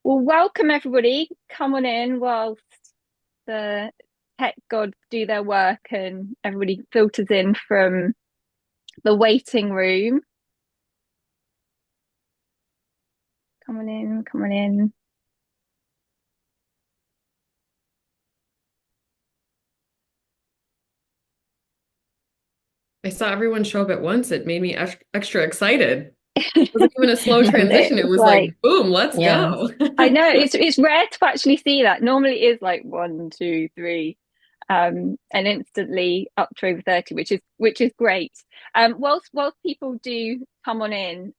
Well, welcome everybody. Come on in whilst the tech gods do their work and everybody filters in from the waiting room. Come on in, come on in. I saw everyone show up at once. It made me extra excited. It wasn't even a slow transition. It It's was like, like, boom, let's Yeah. go. I know it's rare to actually see that. Normally it is like one, two, three, and instantly up to over 30, which is great. Whilst people do come on in,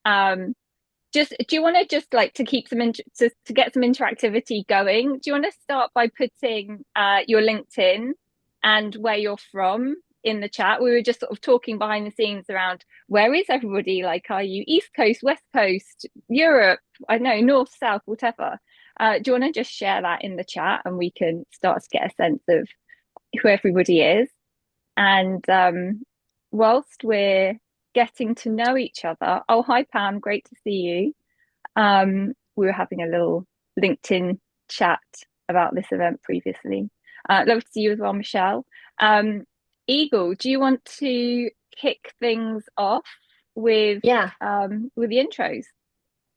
just do you want to just like to keep some to get some interactivity going, do you want to start by putting your LinkedIn and where you're from in the chat? We were just sort of talking behind the scenes around where is everybody, like, are you East Coast, West Coast, Europe, I know, North, South, whatever. Do you want to just share that in the chat and we can start to get a sense of who everybody is? And whilst we're getting to know each other, oh, hi, Pam, great to see you. We were having a little LinkedIn chat about this event previously. Love to see you as well, Michelle. Eagle, do you want to kick things off Yeah. with the intros?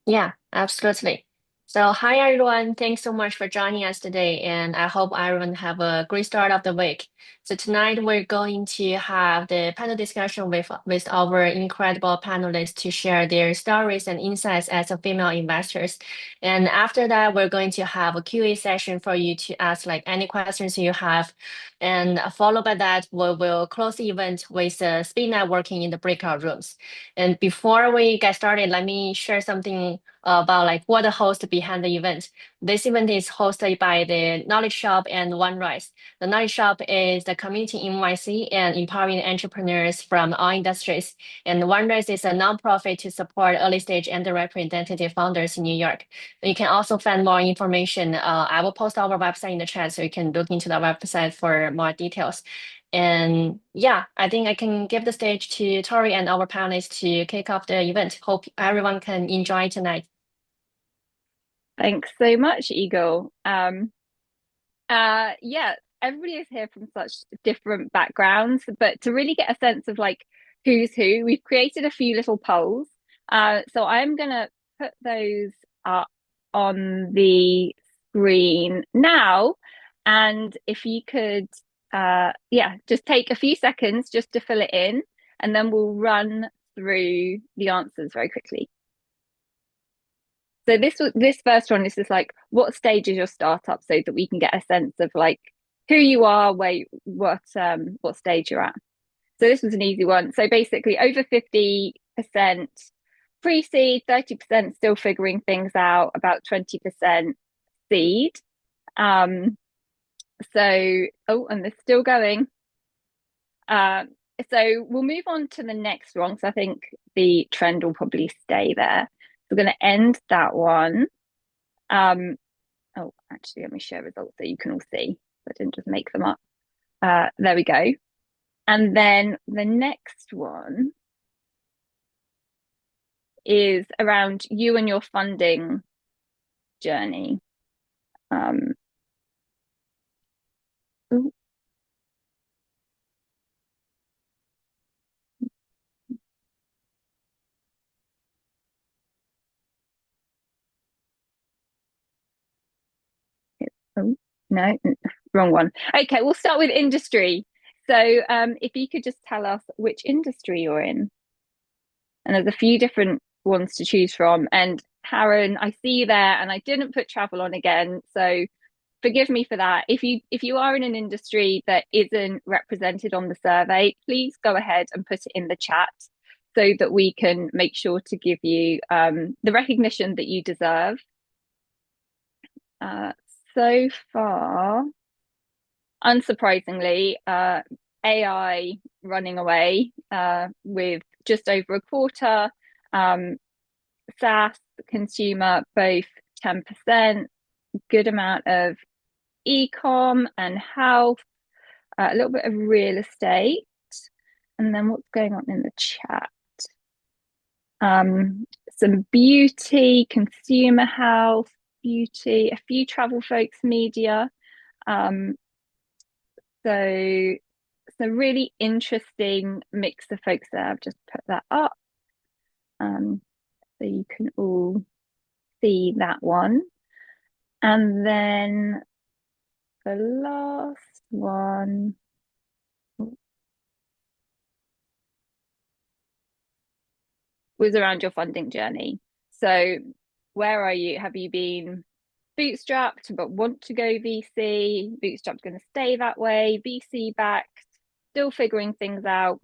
Yeah, absolutely. So, hi everyone. Thanks so much for joining us today, and I hope everyone have a great start of the week. So tonight we're going to have the panel discussion with our incredible panelists to share their stories and insights as a female investors. And after that, we're going to have a Q&A session for you to ask like any questions you have. And followed by that, we will close the event with speed networking in the breakout rooms. And before we get started, let me share something about like what the host behind the event. This event is hosted by the Knowledge Shop and OneRise. The Knowledge Shop is the community in NYC and empowering entrepreneurs from all industries. And OneRise is a nonprofit to support early stage underrepresented founders in New York. You can also find more information. I will post our website in the chat so you can look into the website for more details. And yeah, I think I can give the stage to Tori and our panelists to kick off the event. Hope everyone can enjoy tonight. Thanks so much, Eagle. Yeah, everybody is here from such different backgrounds, but to really get a sense of like who's who, we've created a few little polls. So I'm gonna put those up on the screen now, and if you could, yeah, just take a few seconds just to fill it in, and then we'll run through the answers very quickly. So this first one is just like, what stage is your startup, so that we can get a sense of like who you are, what stage you're at. So this was an easy one. So basically over 50% pre-seed, 30% still figuring things out, about 20% seed. Um, oh, and they're still going. Um, so we'll move on to the next one, because I think the trend will probably stay there. We're going to end that one. Um, oh, actually, let me share results so you can all see. I didn't just make them up. There we go. And then the next one is around you and your funding journey. Um, ooh, oh, no, wrong one. Okay, we'll start with industry. So if you could just tell us which industry you're in. And there's a few different ones to choose from. And Karen, I see you there, and I didn't put travel on again. So forgive me for that. If you are in an industry that isn't represented on the survey, please go ahead and put it in the chat so that we can make sure to give you the recognition that you deserve. Uh, so far, unsurprisingly, AI running away with just over a quarter. SaaS, consumer, both 10%, good amount of e-com and health, a little bit of real estate, and then what's going on in the chat? Some beauty, consumer health. beauty, a few travel folks, media. Um, so it's a really interesting mix of folks there. I've just put that up so you can all see that one. And then the last one was around your funding journey. So where are you? Have you been bootstrapped but want to go VC? Bootstrapped going to stay that way? VC backed? Still figuring things out?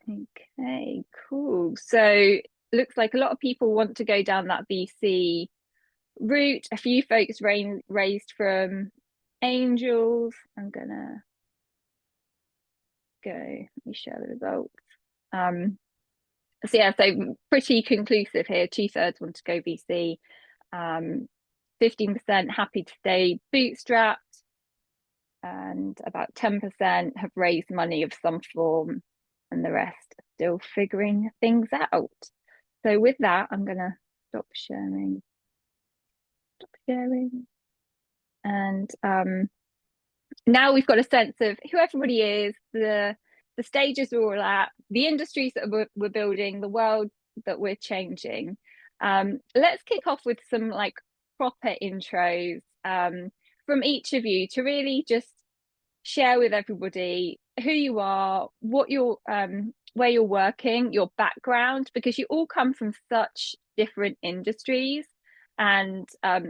Okay, cool. So looks like a lot of people want to go down that VC route. A few folks raised from angels. I'm gonna go. Let me share the results. Um, so yeah, so pretty conclusive here. 2/3 want to go VC. 15% happy to stay bootstrapped, and about 10% have raised money of some form, and the rest are still figuring things out. So with that, I'm gonna stop sharing. Stop sharing. And now we've got a sense of who everybody is, the stages we're all at, the industries that we're building, the world that we're changing. Let's kick off with some like proper intros from each of you to really just share with everybody who you are, what you're where you're working, your background, because you all come from such different industries and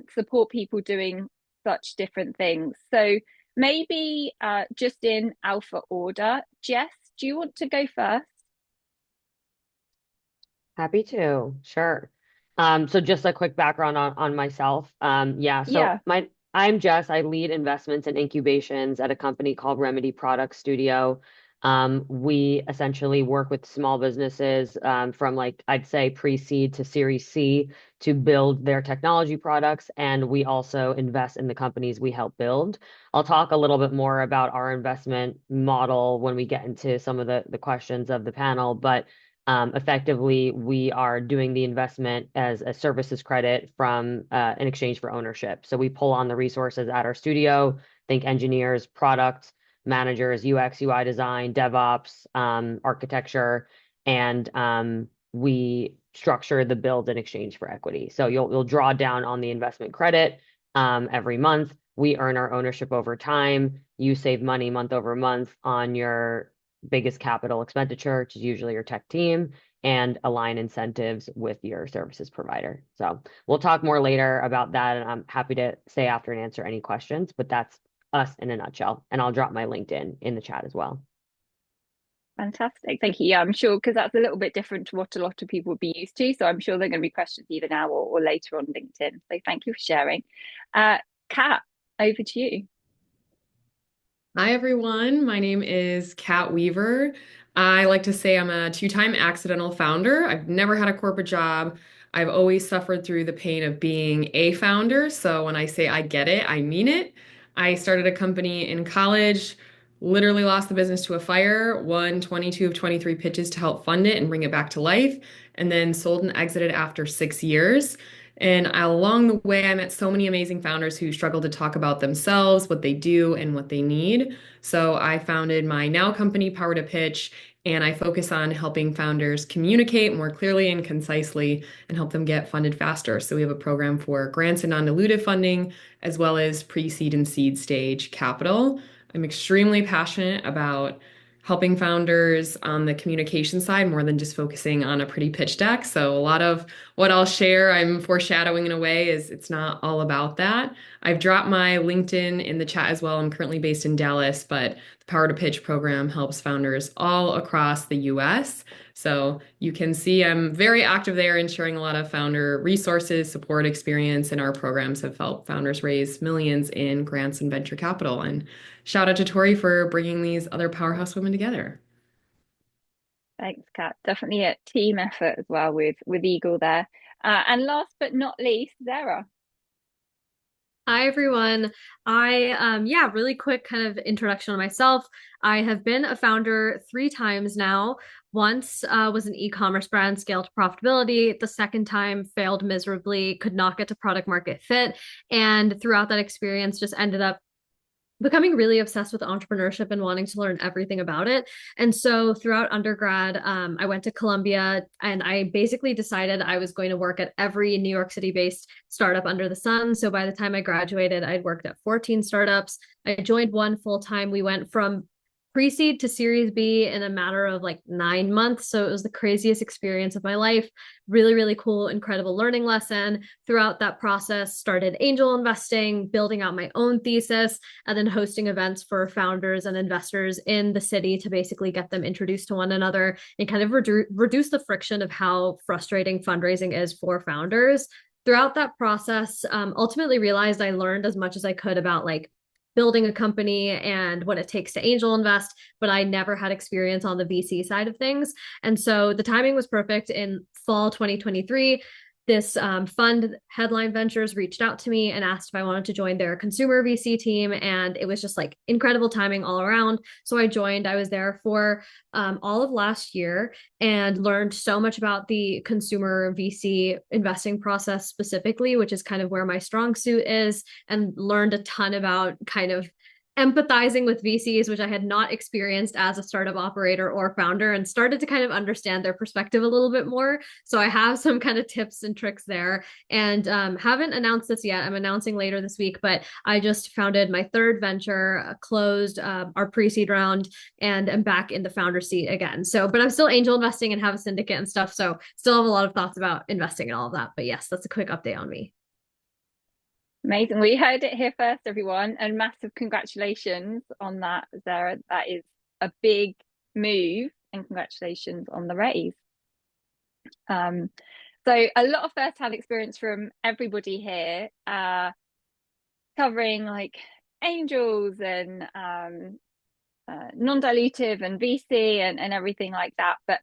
support people doing such different things. So maybe just in alpha order. Jess, do you want to go first? Happy to, sure. So just a quick background on myself. Yeah, so Yeah. I'm Jess. I lead investments and incubations at a company called Remedy Product Studio. We essentially work with small businesses from like I'd say pre-seed to Series C to build their technology products, and we also invest in the companies we help build. I'll talk a little bit more about our investment model when we get into some of the questions of the panel, but effectively, we are doing the investment as a services credit from in exchange for ownership. So we pull on the resources at our studio, think engineers, product managers, UX, UI design, DevOps, architecture, and we structure the build in exchange for equity. So you'll draw down on the investment credit every month. We earn our ownership over time. You save money month over month on your biggest capital expenditure, which is usually your tech team, and align incentives with your services provider. So we'll talk more later about that, and I'm happy to stay after and answer any questions, but that's us in a nutshell. And I'll drop my LinkedIn in the chat as well. Fantastic. Thank you. Yeah, I'm sure because that's a little bit different to what a lot of people would be used to. So I'm sure there are going to be questions either now or later on LinkedIn. So thank you for sharing. Kat, over to you. Hi, everyone. My name is Kat Weaver. I like to say I'm a two-time accidental founder. I've never had a corporate job. I've always suffered through the pain of being a founder. So when I say I get it, I mean it. I started a company in college, literally lost the business to a fire, won 22 of 23 pitches to help fund it and bring it back to life, and then sold and exited after 6 years. And along the way, I met so many amazing founders who struggle to talk about themselves, what they do, and what they need. So I founded my now company, Power to Pitch, and I focus on helping founders communicate more clearly and concisely and help them get funded faster. So we have a program for grants and non-dilutive funding, as well as pre-seed and seed stage capital. I'm extremely passionate about helping founders on the communication side more than just focusing on a pretty pitch deck. So a lot of what I'll share, I'm foreshadowing in a way, is it's not all about that. I've dropped my LinkedIn in the chat as well. I'm currently based in Dallas, but the Power to Pitch program helps founders all across the US. So you can see I'm very active there in sharing a lot of founder resources, support experience, and our programs have helped founders raise millions in grants and venture capital. And shout out to Tori for bringing these other powerhouse women together. Thanks, Kat. Definitely a team effort as well with Eagle there. And last but not least, Zara. Hi everyone. Yeah, really quick kind of introduction on myself. I have been a founder 3 times now. Once was an e-commerce brand, scaled to profitability. The second time failed miserably, could not get to product market fit. And throughout that experience, just ended up becoming really obsessed with entrepreneurship and wanting to learn everything about it. And so throughout undergrad, I went to Columbia and I basically decided I was going to work at every New York City based startup under the sun. So by the time I graduated, I'd worked at 14 startups. I joined one full time. We went from pre-seed to series B in a matter of like 9 months. So it was the craziest experience of my life. Really, really cool, incredible learning lesson. Throughout that process, started angel investing, building out my own thesis, and then hosting events for founders and investors in the city to basically get them introduced to one another and kind of reduce the friction of how frustrating fundraising is for founders. Throughout that process, ultimately realized I learned as much as I could about like building a company and what it takes to angel invest, but I never had experience on the VC side of things. And so the timing was perfect. In fall 2023, this fund, Headline Ventures, reached out to me and asked if I wanted to join their consumer VC team. And it was just like incredible timing all around. So I joined. I was there for all of last year and learned so much about the consumer VC investing process specifically, which is kind of where my strong suit is, and learned a ton about kind of empathizing with VCs, which I had not experienced as a startup operator or founder, and started to kind of understand their perspective a little bit more. So I have some kind of tips and tricks there, and haven't announced this yet. I'm announcing later this week, but I just founded my third venture, closed our pre-seed round, and am back in the founder seat again. So, but I'm still angel investing and have a syndicate and stuff. So still have a lot of thoughts about investing and all of that. But yes, that's a quick update on me. Amazing. We heard it here first, everyone, and massive congratulations on that, Zara. That is a big move, and congratulations on the raise. So a lot of first-hand experience from everybody here, covering like angels and non-dilutive and VC and everything like that. But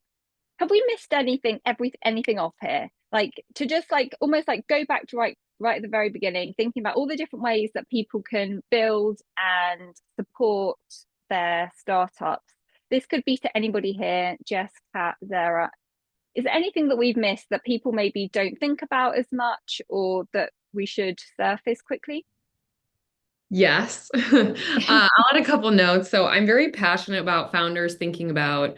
have we missed anything off here? Like to just like almost like go back to right at the very beginning, thinking about all the different ways that people can build and support their startups. This could be to anybody here, Jess, Kat, Zara. Is there anything that we've missed that people maybe don't think about as much or that we should surface quickly? Yes. I'll add a couple notes. So I'm very passionate about founders thinking about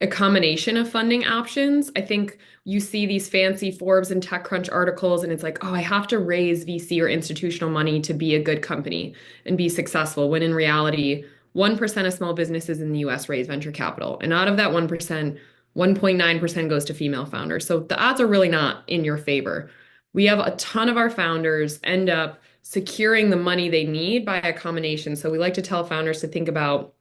a combination of funding options. I think you see these fancy Forbes and TechCrunch articles, and it's like, oh, I have to raise VC or institutional money to be a good company and be successful, when in reality, 1% of small businesses in the US raise venture capital. And out of that 1%, 1.9% goes to female founders. So the odds are really not in your favor. We have a ton of our founders end up securing the money they need by a combination. So we like to tell founders to think about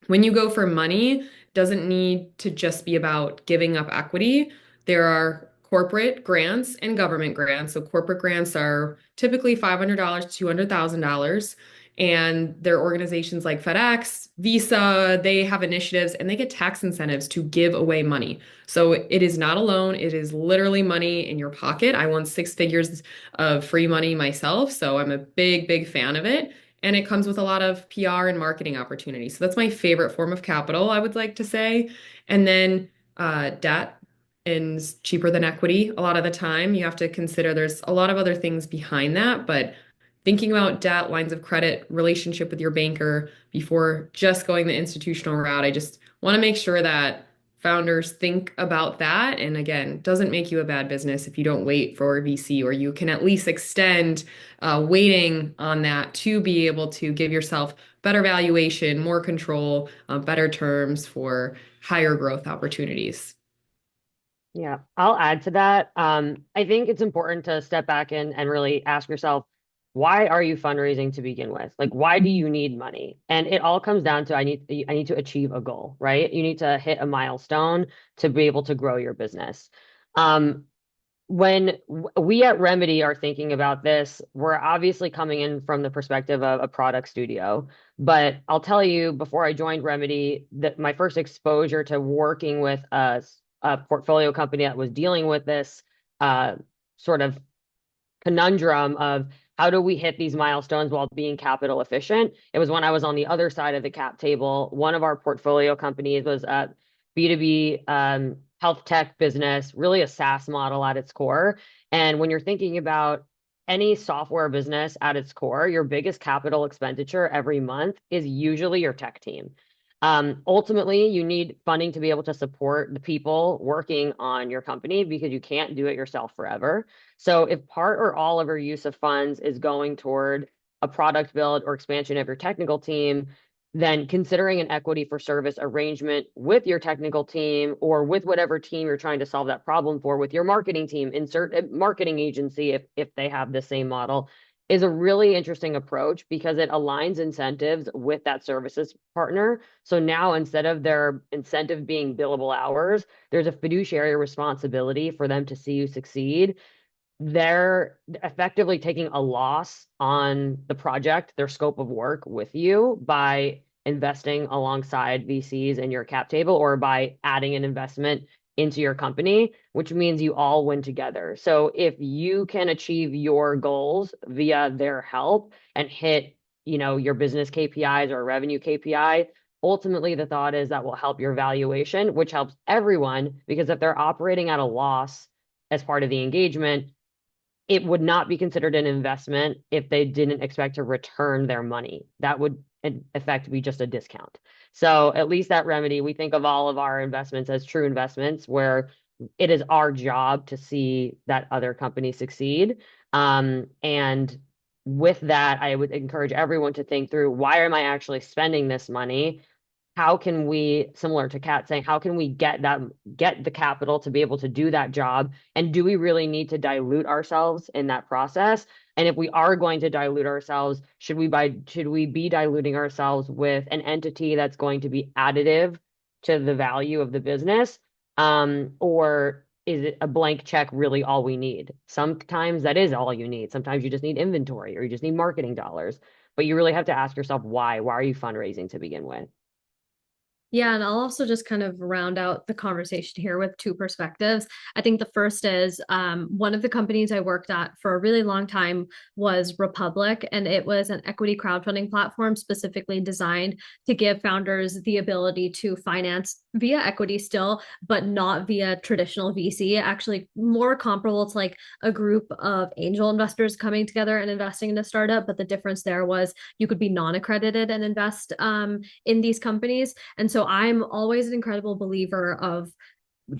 when you go for money, doesn't need to just be about giving up equity. There are corporate grants and government grants. So corporate grants are typically $500 to $200,000. And there are organizations like FedEx, Visa, they have initiatives and they get tax incentives to give away money. So it is not a loan, it is literally money in your pocket. I won 6 figures of free money myself, so I'm a big, big fan of it. And it comes with a lot of PR and marketing opportunities. So that's my favorite form of capital, I would like to say. And then debt is cheaper than equity a lot of the time. You have to consider there's a lot of other things behind that, but thinking about debt, lines of credit, relationship with your banker before just going the institutional route, I just want to make sure that founders think about that. And again, doesn't make you a bad business if you don't wait for VC, or you can at least extend waiting on that to be able to give yourself better valuation, more control, better terms for higher growth opportunities. Yeah, I'll add to that. I think it's important to step back and really ask yourself, why are you fundraising to begin with? Like, why do you need money? And it all comes down to I need to achieve a goal, right? You need to hit a milestone to be able to grow your business. When we at Remedy are thinking about this, we're obviously coming in from the perspective of a product studio. But I'll tell you, before I joined Remedy, that my first exposure to working with a portfolio company that was dealing with this sort of conundrum of how do we hit these milestones while being capital efficient? It was when I was on the other side of the cap table. One of our portfolio companies was a B2B health tech business, really a SaaS model at its core. And when you're thinking about any software business at its core, your biggest capital expenditure every month is usually your tech team. Ultimately, you need funding to be able to support the people working on your company because you can't do it yourself forever. So if part or all of your use of funds is going toward a product build or expansion of your technical team, then considering an equity for service arrangement with your technical team or with whatever team you're trying to solve that problem for with your marketing team, insert a marketing agency if they have the same model, is a really interesting approach because it aligns incentives with that services partner. So now instead of their incentive being billable hours, there's a fiduciary responsibility for them to see you succeed. They're effectively taking a loss on the project, their scope of work with you by investing alongside VCs in your cap table or by adding an investment into your company, which means you all win together. So if you can achieve your goals via their help and hit, your business KPIs or revenue KPI, ultimately the thought is that will help your valuation, which helps everyone because if they're operating at a loss as part of the engagement, it would not be considered an investment if they didn't expect to return their money. That would in effect be just a discount. So at least that remedy, we think of all of our investments as true investments where it is our job to see that other company succeed. And with that, I would encourage everyone to think through, why am I actually spending this money? How can we, similar to Kat saying, how can we get the capital to be able to do that job? And do we really need to dilute ourselves in that process? And if we are going to dilute ourselves, should we be diluting ourselves with an entity that's going to be additive to the value of the business? Or is it a blank check really all we need? Sometimes that is all you need. Sometimes you just need inventory or you just need marketing dollars. But you really have to ask yourself why. Why are you fundraising to begin with? Yeah, and I'll also just kind of round out the conversation here with two perspectives. I think the first is one of the companies I worked at for a really long time was Republic, and it was an equity crowdfunding platform specifically designed to give founders the ability to finance via equity still, but not via traditional VC, actually more comparable to like a group of angel investors coming together and investing in a startup. But the difference there was you could be non-accredited and invest in these companies. And so I'm always an incredible believer of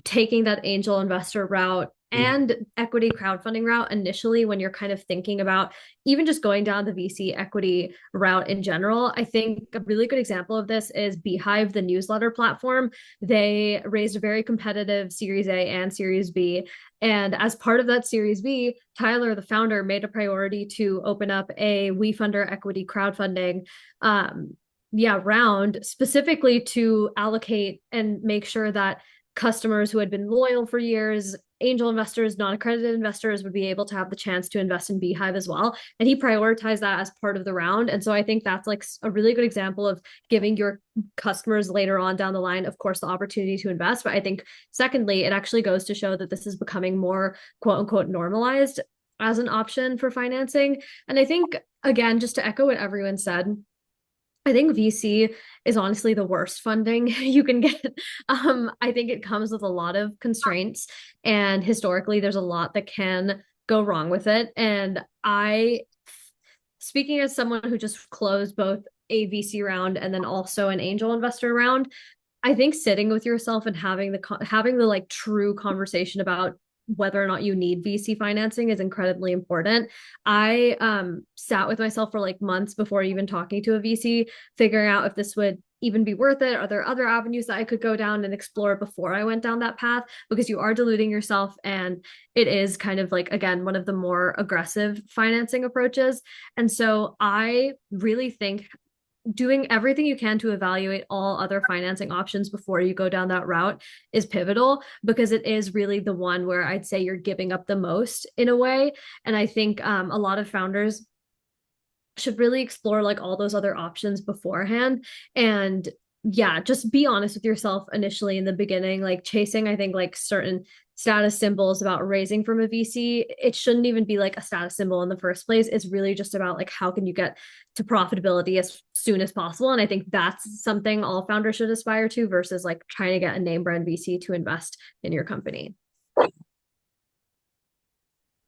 taking that angel investor route and equity crowdfunding route initially when you're kind of thinking about even just going down the VC equity route in general. I think a really good example of this is Beehive, the newsletter platform. They raised a very competitive Series A and Series B. And as part of that Series B, Tyler, the founder, made a priority to open up a WeFunder equity crowdfunding round specifically to allocate and make sure that customers who had been loyal for years, angel investors, non-accredited investors would be able to have the chance to invest in Beehive as well. And he prioritized that as part of the round. And so I think that's like a really good example of giving your customers later on down the line, of course, the opportunity to invest. But I think secondly, it actually goes to show that this is becoming more quote unquote normalized as an option for financing. And I think, again, just to echo what everyone said, I think VC is honestly the worst funding you can get. I think it comes with a lot of constraints, and historically, there's a lot that can go wrong with it. And speaking as someone who just closed both a VC round and then also an angel investor round, I think sitting with yourself and having the like true conversation about whether or not you need VC financing is incredibly important. I sat with myself for like months before even talking to a VC, figuring out if this would even be worth it. Are there other avenues that I could go down and explore before I went down that path? Because you are diluting yourself, and it is kind of like, again, one of the more aggressive financing approaches. And so I really think doing everything you can to evaluate all other financing options before you go down that route is pivotal, because it is really the one where I'd say you're giving up the most in a way. And I think a lot of founders should really explore like all those other options beforehand. And yeah, just be honest with yourself initially in the beginning. Like chasing, I think like certain status symbols about raising from a VC, it shouldn't even be like a status symbol in the first place. It's really just about like how can you get to profitability as soon as possible. And I think that's something all founders should aspire to versus like trying to get a name brand VC to invest in your company.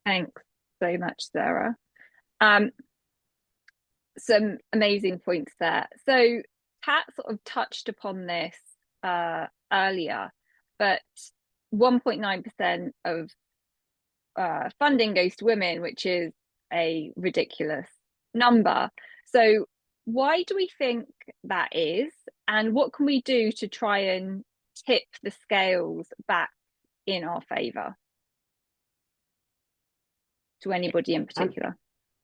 Thanks so much, Sarah. Um, some amazing points there. So Kat sort of touched upon this earlier, but 1.9% of funding goes to women, which is a ridiculous number. So why do we think that is? And what can we do to try and tip the scales back in our favor? To anybody in I'm particular?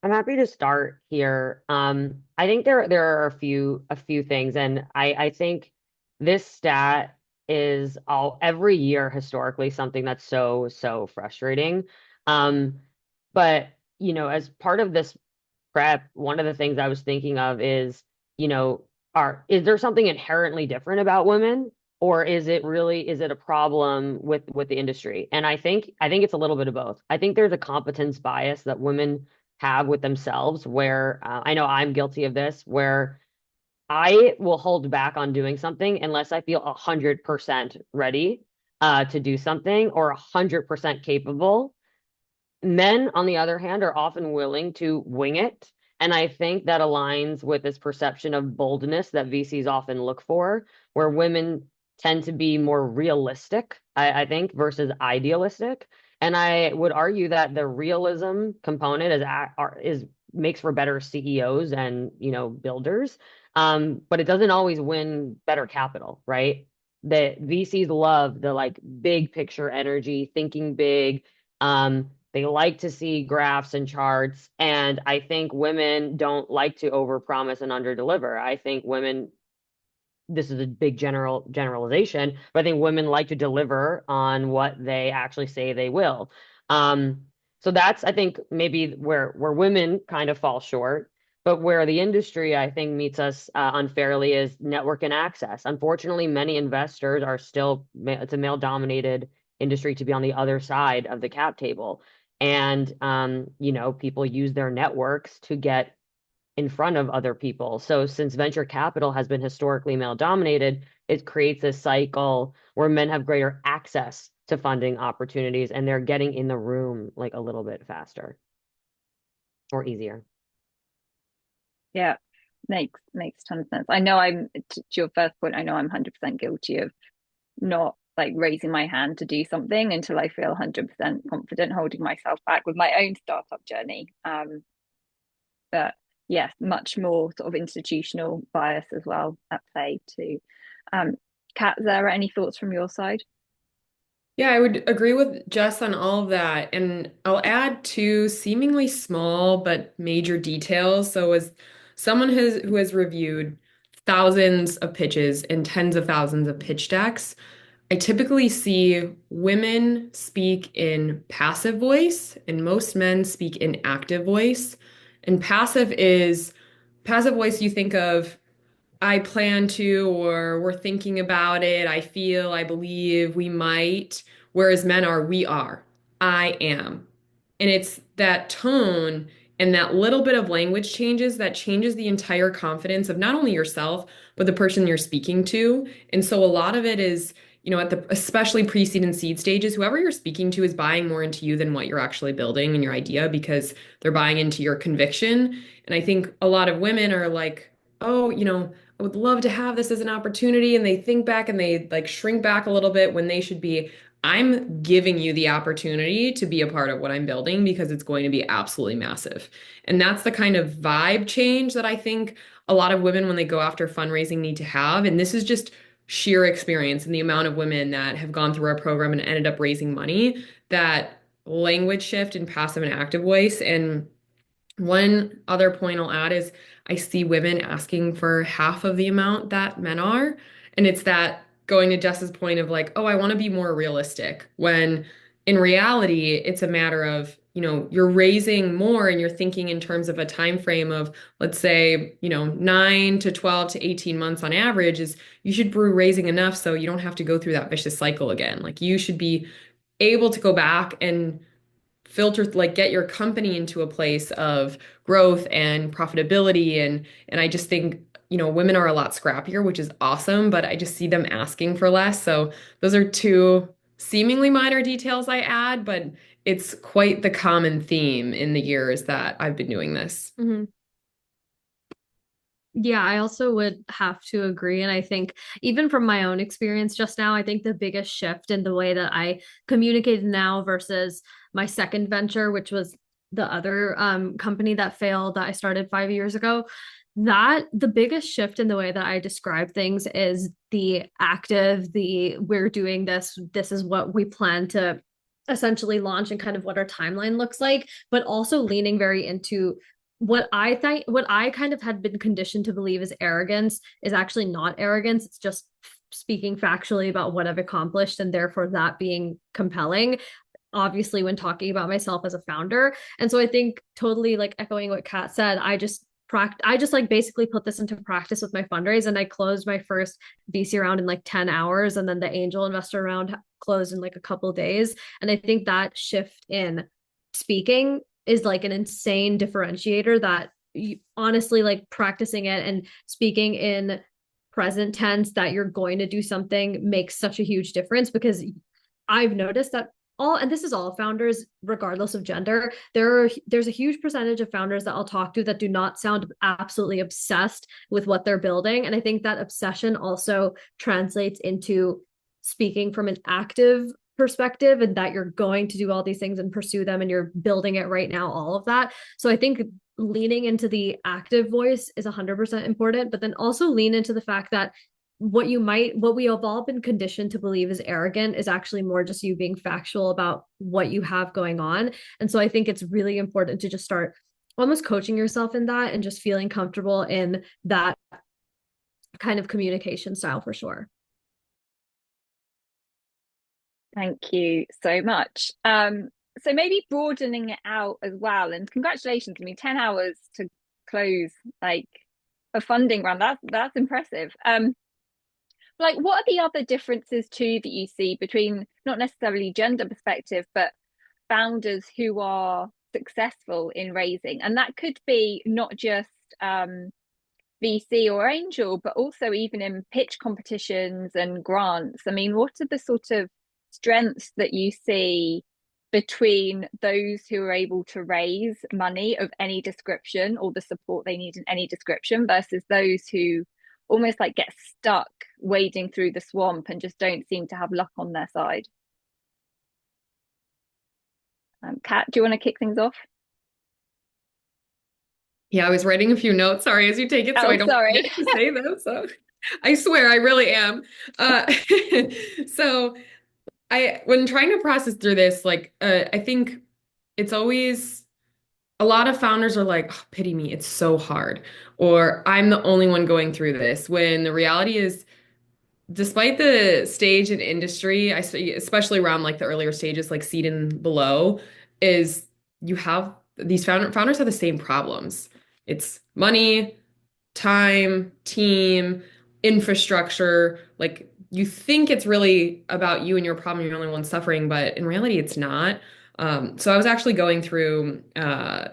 I'm happy to start here. I think there are a few things, and I think this stat is all every year historically something that's so frustrating. Um, but as part of this prep, one of the things I was thinking of is, is there something inherently different about women, or is it a problem with the industry? And I think it's a little bit of both. I think there's a competence bias that women have with themselves where I know I'm guilty of this, where I will hold back on doing something unless I feel 100% ready to do something or 100% capable. Men, on the other hand, are often willing to wing it. And I think that aligns with this perception of boldness that VCs often look for, where women tend to be more realistic, I think, versus idealistic. And I would argue that the realism component is makes for better CEOs and builders. But it doesn't always win better capital, right? The VCs love the like big picture energy, thinking big. They like to see graphs and charts, and I think women don't like to overpromise and underdeliver. I think women, this is a big generalization, but I think women like to deliver on what they actually say they will. Um, so that's, I think, maybe where women kind of fall short, but where the industry, I think, meets us unfairly is network and access. Unfortunately, many investors are still, it's a male-dominated industry to be on the other side of the cap table. And people use their networks to get in front of other people. So since venture capital has been historically male dominated, it creates a cycle where men have greater access to funding opportunities and they're getting in the room like a little bit faster or easier. Yeah, makes a ton of sense. I know to your first point, I know I'm 100% guilty of not like raising my hand to do something until I feel 100% confident, holding myself back with my own startup journey. But yes, much more sort of institutional bias as well at play too. Kat, Zara, any thoughts from your side? Yeah, I would agree with Jess on all of that. And I'll add two seemingly small but major details. So as someone who has reviewed thousands of pitches and tens of thousands of pitch decks, I typically see women speak in passive voice and most men speak in active voice. And passive voice you think of I plan to, or we're thinking about it. I feel, I believe, we might. Whereas men are, we are, I am. And it's that tone and that little bit of language changes that changes the entire confidence of not only yourself, but the person you're speaking to. And so a lot of it is, at the especially pre-seed and seed stages, whoever you're speaking to is buying more into you than what you're actually building and your idea because they're buying into your conviction. And I think a lot of women are like, oh, I would love to have this as an opportunity. And they think back and they like shrink back a little bit when they should be, I'm giving you the opportunity to be a part of what I'm building because it's going to be absolutely massive. And that's the kind of vibe change that I think a lot of women, when they go after fundraising, need to have. And this is just sheer experience and the amount of women that have gone through our program and ended up raising money, that language shift in passive and active voice. And one other point I'll add is I see women asking for half of the amount that men are. And it's that going to Jess's point of like, oh, I want to be more realistic. When in reality, it's a matter of you're raising more and you're thinking in terms of a time frame of, let's say, 9 to 12 to 18 months on average, is you should be raising enough so you don't have to go through that vicious cycle again. Like you should be able to go back and filter, like get your company into a place of growth and profitability. And I just think, women are a lot scrappier, which is awesome, but I just see them asking for less. So those are two seemingly minor details I add, but it's quite the common theme in the years that I've been doing this. Mm-hmm. Yeah, I also would have to agree. And I think even from my own experience just now, I think the biggest shift in the way that I communicate now versus my second venture, which was the other company that failed that I started 5 years ago, that the biggest shift in the way that I describe things is the active, the we're doing this, this is what we plan to essentially launch and kind of what our timeline looks like, but also leaning very into what I kind of had been conditioned to believe is arrogance is actually not arrogance. It's just speaking factually about what I've accomplished and therefore that being compelling, obviously, when talking about myself as a founder. And so I think totally like echoing what Kat said, I just like basically put this into practice with my fundraise, and I closed my first VC round in like 10 hours, and then the angel investor round closed in like a couple of days. And I think that shift in speaking is like an insane differentiator that you, honestly, like practicing it and speaking in present tense that you're going to do something makes such a huge difference, because I've noticed that and this is all founders regardless of gender, there's a huge percentage of founders that I'll talk to that do not sound absolutely obsessed with what they're building. And I think that obsession also translates into speaking from an active perspective, and that you're going to do all these things and pursue them and you're building it right now, all of that. So I think leaning into the active voice is 100% important, but then also lean into the fact that what we have all been conditioned to believe is arrogant is actually more just you being factual about what you have going on. And so I think it's really important to just start almost coaching yourself in that and just feeling comfortable in that kind of communication style for sure. Thank you so much. So maybe broadening it out as well, and congratulations. I mean, 10 hours to close like a funding round, that's impressive. Like, what are the other differences too that you see between not necessarily gender perspective, but founders who are successful in raising? And that could be not just VC or angel, but also even in pitch competitions and grants. I mean, what are the sort of strengths that you see between those who are able to raise money of any description or the support they need in any description versus those who almost like get stuck wading through the swamp and just don't seem to have luck on their side? Kat, do you want to kick things off? Yeah, I was writing a few notes. Sorry, as you take it, so I don't forget to say them. So I swear, I really am. So when trying to process through this, like, I think it's always a lot of founders are like, oh, pity me, it's so hard, or I'm the only one going through this. When the reality is, despite the stage and industry, especially around like the earlier stages, like seed and below, is you have these founders have the same problems. It's money, time, team, infrastructure. Like you think it's really about you and your problem, you're the only one suffering, but in reality, it's not. So I was actually going through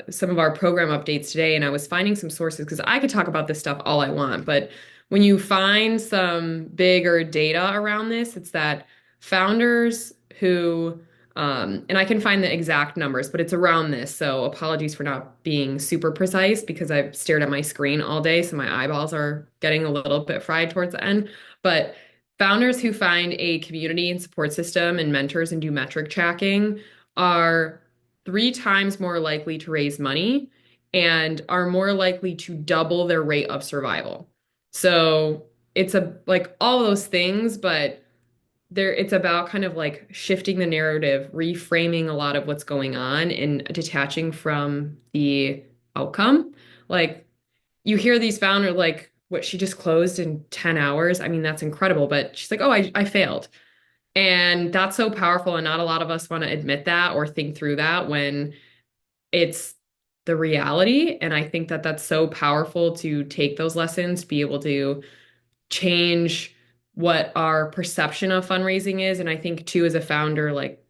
some of our program updates today, and I was finding some sources because I could talk about this stuff all I want, but when you find some bigger data around this, it's that founders who and I can find the exact numbers, but it's around this. So apologies for not being super precise because I've stared at my screen all day, so my eyeballs are getting a little bit fried towards the end. But founders who find a community and support system and mentors and do metric tracking are 3 times more likely to raise money and are more likely to double their rate of survival. So it's like all those things, but it's about kind of like shifting the narrative, reframing a lot of what's going on and detaching from the outcome. Like you hear these founders like what she just closed in 10 hours. I mean, that's incredible. But she's like, oh, I failed. And that's so powerful. And not a lot of us want to admit that or think through that when it's the reality. And I think that that's so powerful to take those lessons, be able to change what our perception of fundraising is. And I think too, as a founder, like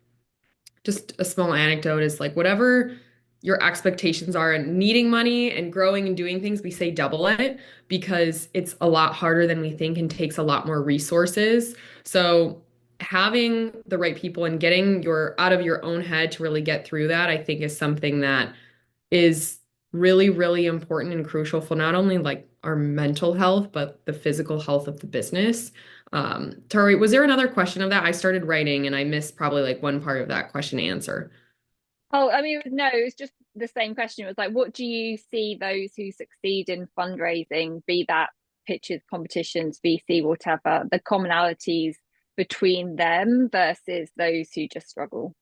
just a small anecdote is like whatever your expectations are and needing money and growing and doing things, we say double it because it's a lot harder than we think and takes a lot more resources. So having the right people and getting your out of your own head to really get through that, I think is something that is really, really important and crucial for not only like our mental health, but the physical health of the business. Tari, was there another question of that? I started writing and I missed probably like one part of that question answer. Oh, I mean, no, it was just the same question. It was like, what do you see those who succeed in fundraising, be that pitches, competitions, VC, whatever, the commonalities between them versus those who just struggle?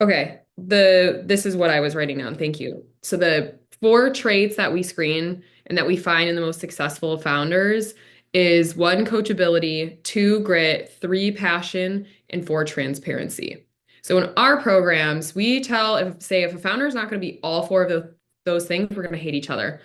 Okay, this is what I was writing down. Thank you. So the 4 traits that we screen and that we find in the most successful founders is 1, coachability, 2, grit, 3, passion, and 4, transparency. So in our programs, we tell if a founder is not going to be all 4 of those things, we're going to hate each other.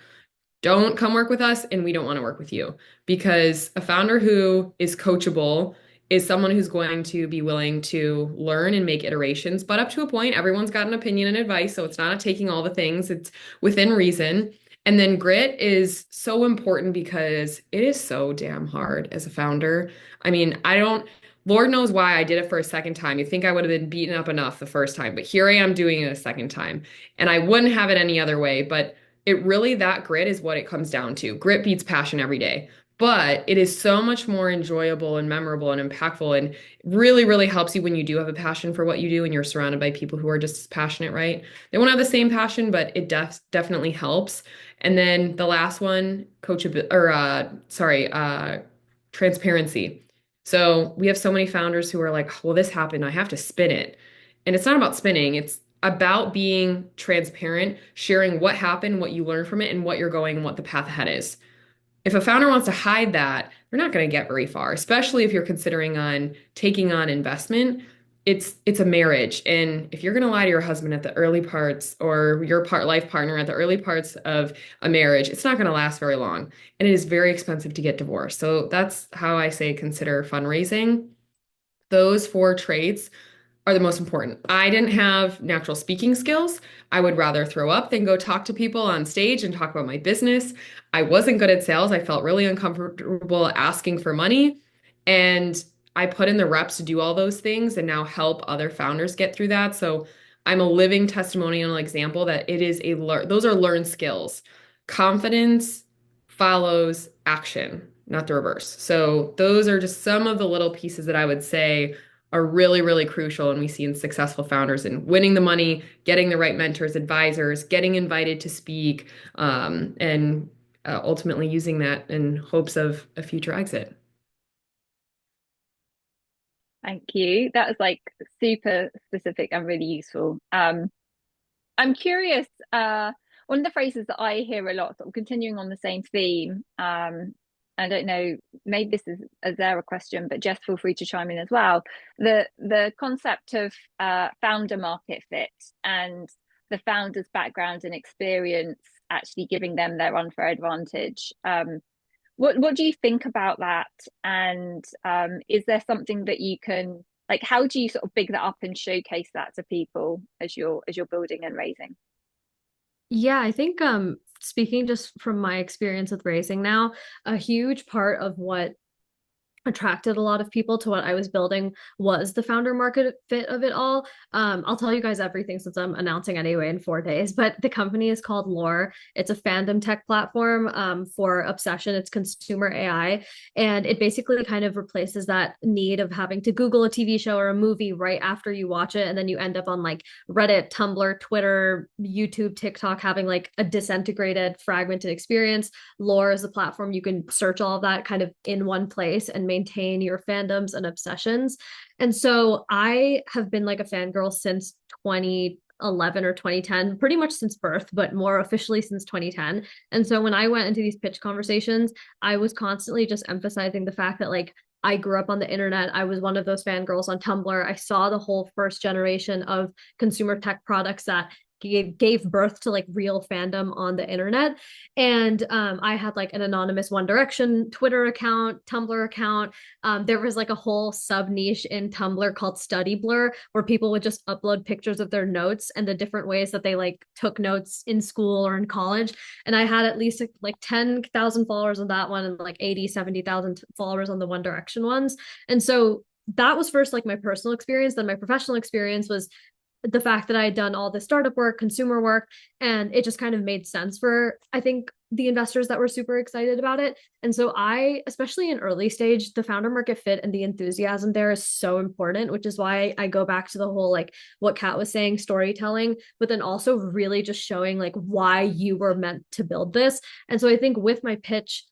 Don't come work with us and we don't want to work with you, because a founder who is coachable is someone who's going to be willing to learn and make iterations, but up to a point, everyone's got an opinion and advice, so it's not taking all the things, it's within reason. And then grit is so important because it is so damn hard as a founder. I mean, Lord knows why I did it for a second time. You think I would have been beaten up enough the first time, but here I am doing it a second time. And I wouldn't have it any other way, but it really, that grit is what it comes down to. Grit beats passion every day, but it is so much more enjoyable and memorable and impactful, and really, really helps you when you do have a passion for what you do and you're surrounded by people who are just as passionate, right? They won't have the same passion, but it definitely helps. And then the last one, transparency. So we have so many founders who are like, well, this happened, I have to spin it. And it's not about spinning, it's about being transparent, sharing what happened, what you learned from it, and what you're going and what the path ahead is. If a founder wants to hide that, they're not going to get very far, especially if you're considering on taking on investment. It's a marriage. And if you're going to lie to your husband at the early parts, or your life partner at the early parts of a marriage, it's not going to last very long. And it is very expensive to get divorced. So that's how I say consider fundraising. Those 4 traits are the most important. I didn't have natural speaking skills. I would rather throw up than go talk to people on stage and talk about my business. I wasn't good at sales. I felt really uncomfortable asking for money. And I put in the reps to do all those things and now help other founders get through that. So I'm a living testimonial example that it is those are learned skills. Confidence follows action, not the reverse. So those are just some of the little pieces that I would say are really, really crucial. And we see in successful founders in winning the money, getting the right mentors, advisors, getting invited to speak, and ultimately using that in hopes of a future exit. Thank you. That was like super specific and really useful. I'm curious, one of the phrases that I hear a lot, sort of continuing on the same theme, I don't know, maybe this is a Zara question, but Jess, feel free to chime in as well. The concept of founder market fit and the founder's background and experience actually giving them their unfair advantage. What do you think about that? And is there something that you can, like, how do you sort of big that up and showcase that to people as you're building and raising? Yeah, I think speaking just from my experience with raising now, a huge part of what attracted a lot of people to what I was building was the founder market fit of it all. I'll tell you guys everything since I'm announcing anyway in 4 days, but the company is called Lore. It's a fandom tech platform for Obsession. It's consumer AI, and it basically kind of replaces that need of having to Google a TV show or a movie right after you watch it, and then you end up on like Reddit, Tumblr, Twitter, YouTube, TikTok, having like a disintegrated, fragmented experience. Lore is a platform you can search all of that kind of in one place and maintain your fandoms and obsessions. And so I have been like a fangirl since 2011 or 2010, pretty much since birth, but more officially since 2010. And so when I went into these pitch conversations, I was constantly just emphasizing the fact that like I grew up on the internet. I was one of those fangirls on Tumblr. I saw the whole first generation of consumer tech products that gave birth to like real fandom on the internet. And I had like an anonymous One Direction Twitter account, Tumblr account. There was like a whole sub niche in Tumblr called Study Blur, where people would just upload pictures of their notes and the different ways that they like took notes in school or in college. And I had at least like 10,000 followers on that one and like 80, 70,000 followers on the One Direction ones. And so that was first like my personal experience. Then my professional experience was the fact that I had done all this startup work, consumer work, and it just kind of made sense for, I think, the investors that were super excited about it. And so I, especially in early stage, the founder market fit and the enthusiasm there is so important, which is why I go back to the whole like what Kat was saying, storytelling, but then also really just showing like why you were meant to build this. And so I think with my pitch,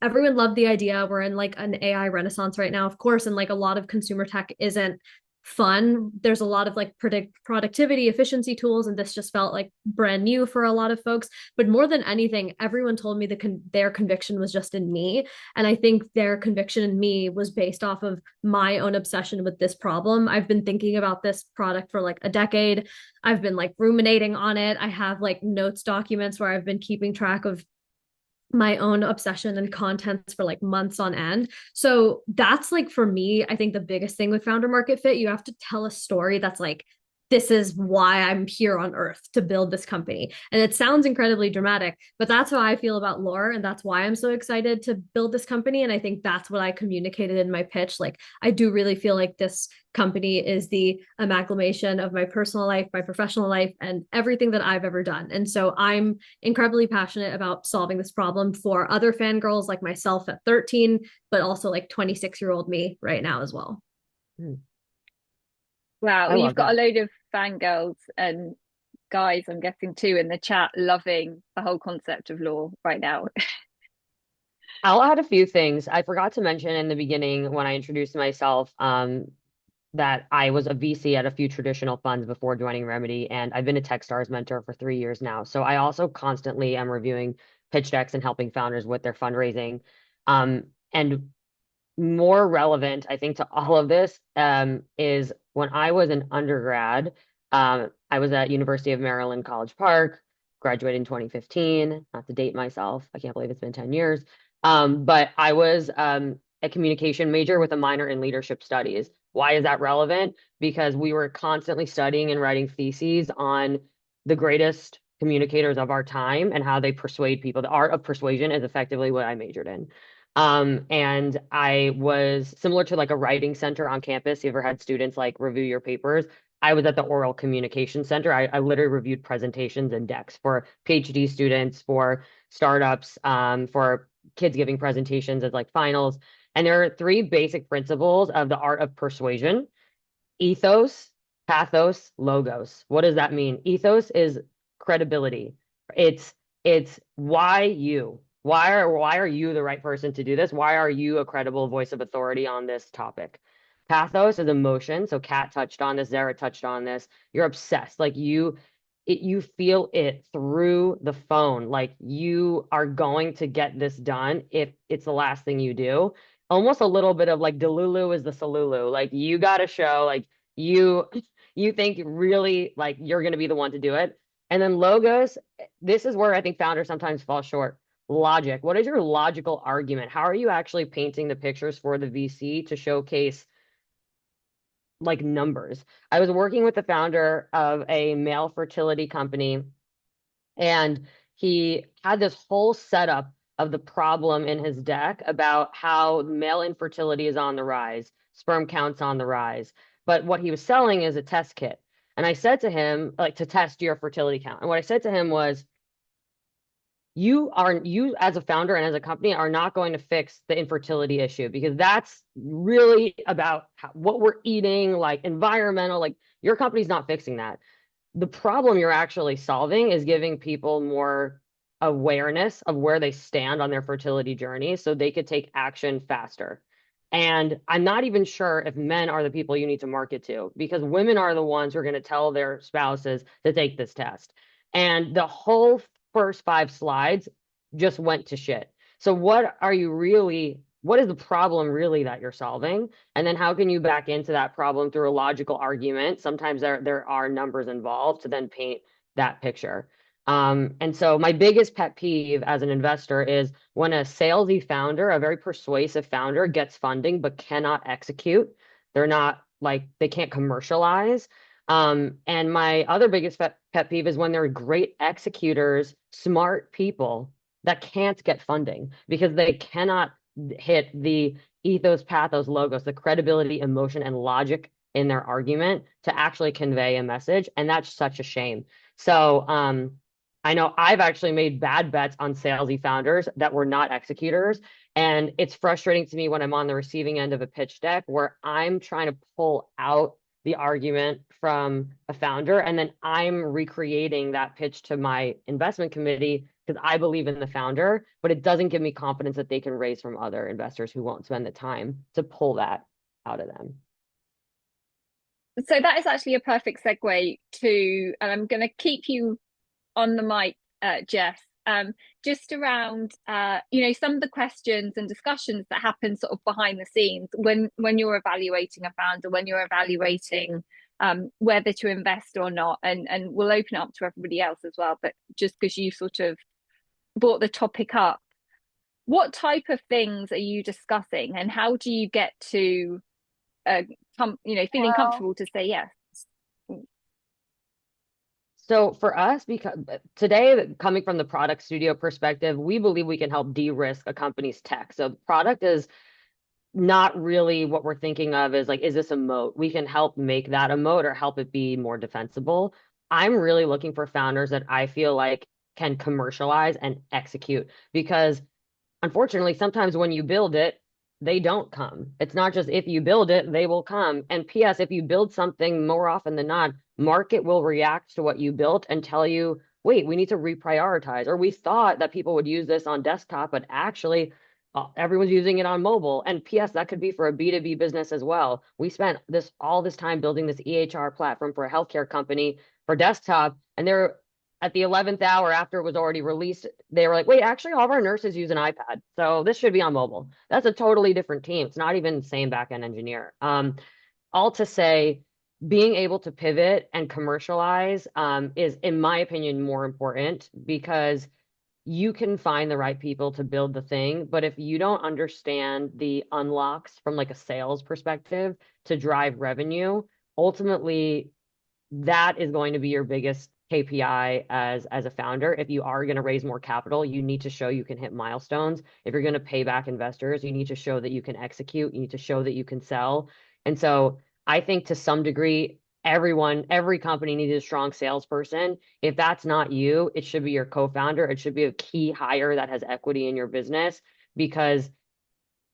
everyone loved the idea. We're in like an AI renaissance right now, of course, and like a lot of consumer tech isn't fun. There's a lot of like productivity, efficiency tools, and this just felt like brand new for a lot of folks. But more than anything, everyone told me their conviction was just in me, and I think their conviction in me was based off of my own obsession with this problem. I've been thinking about this product for like a decade. I've been like ruminating on it. I have like notes documents where I've been keeping track of my own obsession and contents for like months on end. So that's like for me, I think the biggest thing with founder market fit, you have to tell a story that's like, this is why I'm here on earth to build this company. And it sounds incredibly dramatic, but that's how I feel about Lore. And that's why I'm so excited to build this company. And I think that's what I communicated in my pitch. Like, I do really feel like this company is the amalgamation of my personal life, my professional life, and everything that I've ever done. And so I'm incredibly passionate about solving this problem for other fangirls like myself at 13, but also like 26-year-old me right now as well. Wow, I we've love got a that. load of fangirls and guys, I'm guessing too, in the chat, loving the whole concept of law right now. I'll add a few things. I forgot to mention in the beginning when I introduced myself, that I was a VC at a few traditional funds before joining Remedy, and I've been a Techstars mentor for 3 years now. So I also constantly am reviewing pitch decks and helping founders with their fundraising. And more relevant, I think, to all of this, is when I was an undergrad, I was at University of Maryland, College Park, graduated in 2015, not to date myself. I can't believe it's been 10 years. But I was a communication major with a minor in leadership studies. Why is that relevant? Because we were constantly studying and writing theses on the greatest communicators of our time and how they persuade people. The art of persuasion is effectively what I majored in. And I was similar to like a writing center on campus. You ever had students like review your papers? I was at the oral communication center. I literally reviewed presentations and decks for PhD students, for startups, for kids giving presentations as like finals. And there are three basic principles of the art of persuasion: ethos, pathos, logos. What does that mean? Ethos is credibility. It's why you. Why are you the right person to do this? Why are you a credible voice of authority on this topic? Pathos is emotion. So Kat touched on this, Zara touched on this. You're obsessed. Like you feel it through the phone. Like you are going to get this done if it's the last thing you do. Almost a little bit of like Delulu is the Salulu. Like you got to show like you you think really like you're going to be the one to do it. And then logos, this is where I think founders sometimes fall short. Logic. What is your logical argument? How are you actually painting the pictures for the VC to showcase like numbers? I was working with the founder of a male fertility company, and he had this whole setup of the problem in his deck about how male infertility is on the rise, sperm counts on the rise. But what he was selling is a test kit. And I said to him, like, to test your fertility count. And what I said to him was, you as a founder and as a company are not going to fix the infertility issue, because that's really about what we're eating, like environmental, like your company's not fixing that. The problem you're actually solving is giving people more awareness of where they stand on their fertility journey so they could take action faster. And I'm not even sure if men are the people you need to market to, because women are the ones who are going to tell their spouses to take this test. And the whole first 5 slides just went to shit. So what is the problem really that you're solving? And then how can you back into that problem through a logical argument? Sometimes there are numbers involved to then paint that picture. And so my biggest pet peeve as an investor is when a salesy founder, a very persuasive founder, gets funding but cannot execute. They're not like they can't commercialize. And my other biggest pet peeve is when there are great executors, smart people that can't get funding because they cannot hit the ethos, pathos, logos, the credibility, emotion, and logic in their argument to actually convey a message. And that's such a shame. So I know I've actually made bad bets on salesy founders that were not executors. And it's frustrating to me when I'm on the receiving end of a pitch deck where I'm trying to pull out the argument from a founder and then I'm recreating that pitch to my investment committee because I believe in the founder, but it doesn't give me confidence that they can raise from other investors who won't spend the time to pull that out of them. So that is actually a perfect segue to, and I'm going to keep you on the mic, Jess, just around, some of the questions and discussions that happen sort of behind the scenes when you're evaluating a founder, when you're evaluating whether to invest or not, and we'll open it up to everybody else as well. But just because you sort of brought the topic up, what type of things are you discussing, and how do you get to, feeling comfortable to say yes? So for us, because today, coming from the product studio perspective, we believe we can help de-risk a company's tech. So product is not really what we're thinking of as like, is this a moat? We can help make that a moat or help it be more defensible. I'm really looking for founders that I feel like can commercialize and execute because unfortunately, sometimes when you build it, they don't come. It's not just if you build it, they will come. And PS, if you build something more often than not, market will react to what you built and tell you, wait, we need to reprioritize. Or we thought that people would use this on desktop, but actually everyone's using it on mobile. And PS, that could be for a B2B business as well. We spent all this time building this EHR platform for a healthcare company for desktop, and they're at the 11th hour after it was already released, they were like, wait, actually, all of our nurses use an iPad. So this should be on mobile. That's a totally different team. It's not even the same backend engineer. All to say, being able to pivot and commercialize is, in my opinion, more important because you can find the right people to build the thing. But if you don't understand the unlocks from like a sales perspective to drive revenue, ultimately, that is going to be your biggest KPI as a founder. If you are going to raise more capital, you need to show you can hit milestones. If you're going to pay back investors, you need to show that you can execute. You need to show that you can sell. And so I think to some degree, every company needs a strong salesperson. If that's not you, it should be your co-founder. It should be a key hire that has equity in your business because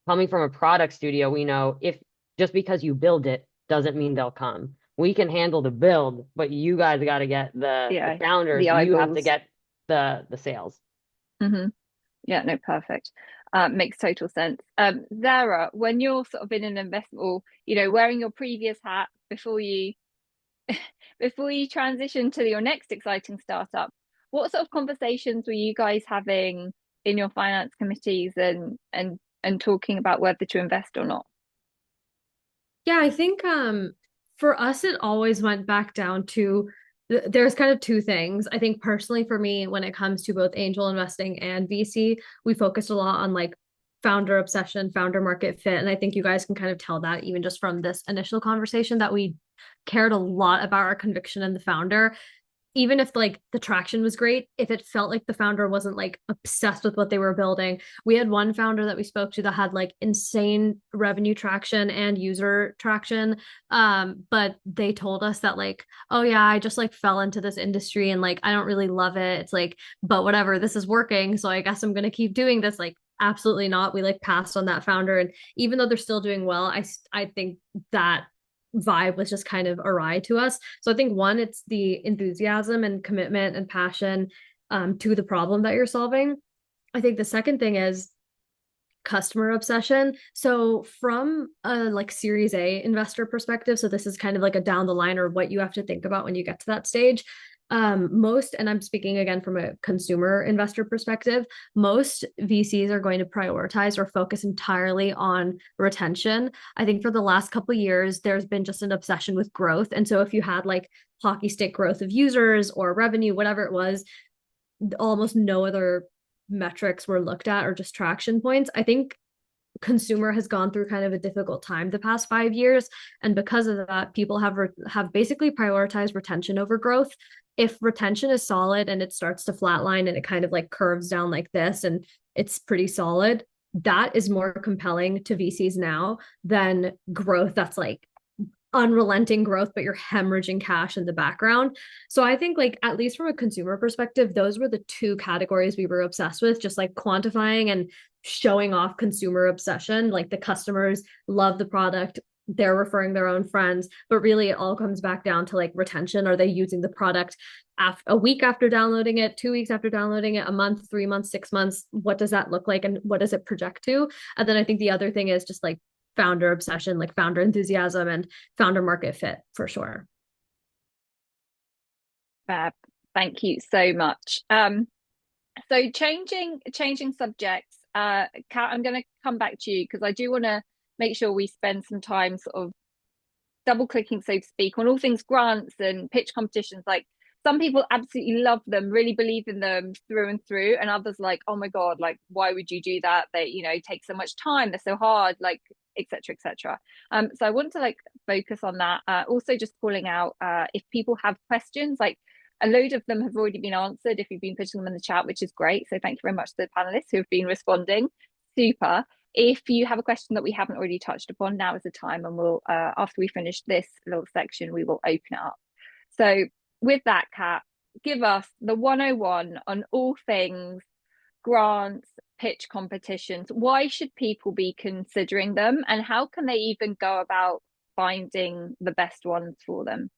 coming from a product studio, we know if just because you build it doesn't mean they'll come. We can handle the build, but you guys got to get the founders. You have to get the sales. Mm-hmm. Yeah, no, perfect. Makes total sense. Zara, when you're sort of in an investment or, wearing your previous hat before you transition to your next exciting startup, what sort of conversations were you guys having in your finance committees and talking about whether to invest or not? Yeah, I think for us, it always went back down to there's kind of two things. I think personally for me, when it comes to both angel investing and VC, we focused a lot on like founder obsession, founder market fit. And I think you guys can kind of tell that even just from this initial conversation that we cared a lot about our conviction in the founder. Even if like the traction was great, if it felt like the founder wasn't like obsessed with what they were building. We had one founder that we spoke to that had like insane revenue traction and user traction. But they told us that like, oh yeah, I just like fell into this industry and like I don't really love it. It's like, but whatever, this is working. So I guess I'm gonna keep doing this. Like, absolutely not. We like passed on that founder. And even though they're still doing well, I think that vibe was just kind of awry to us. So I think one, it's the enthusiasm and commitment and passion to the problem that you're solving. I think the second thing is customer obsession. So from a like Series A investor perspective, so this is kind of like a down the line or what you have to think about when you get to that stage. Most, and I'm speaking again from a consumer investor perspective, most VCs are going to prioritize or focus entirely on retention. I think for the last couple of years, there's been just an obsession with growth. And so if you had like hockey stick growth of users or revenue, whatever it was, almost no other metrics were looked at or just traction points. I think consumer has gone through kind of a difficult time the past 5 years, and because of that, people have basically prioritized retention over growth. If retention is solid and it starts to flatline and it kind of like curves down like this and it's pretty solid, that is more compelling to VCs now than growth that's like unrelenting growth, but you're hemorrhaging cash in the background. So I think like at least from a consumer perspective, those were the two categories we were obsessed with, just like quantifying and showing off consumer obsession. Like the customers love the product, they're referring their own friends, but really it all comes back down to like retention. Are they using the product a week after downloading it, 2 weeks after downloading it, a month, 3 months, 6 months? What does that look like and what does it project to? And then I think the other thing is just like founder obsession, like founder enthusiasm and founder market fit for sure. Fab. Thank you so much. So changing subjects, Kat, I'm going to come back to you because I do want to make sure we spend some time sort of double clicking, so to speak, on all things grants and pitch competitions. Like some people absolutely love them, really believe in them through and through, and others like, oh my God, like why would you do that? They, take so much time, they're so hard, like etc. etc. So I want to like focus on that. Also just calling out if people have questions, like a load of them have already been answered if you've been putting them in the chat, which is great. So thank you very much to the panelists who have been responding. Super. If you have a question that we haven't already touched upon, now is the time, and we'll after we finish this little section, we will open it up. So with that, Kat, give us the 101 on all things grants, pitch competitions. Why should people be considering them, and how can they even go about finding the best ones for them?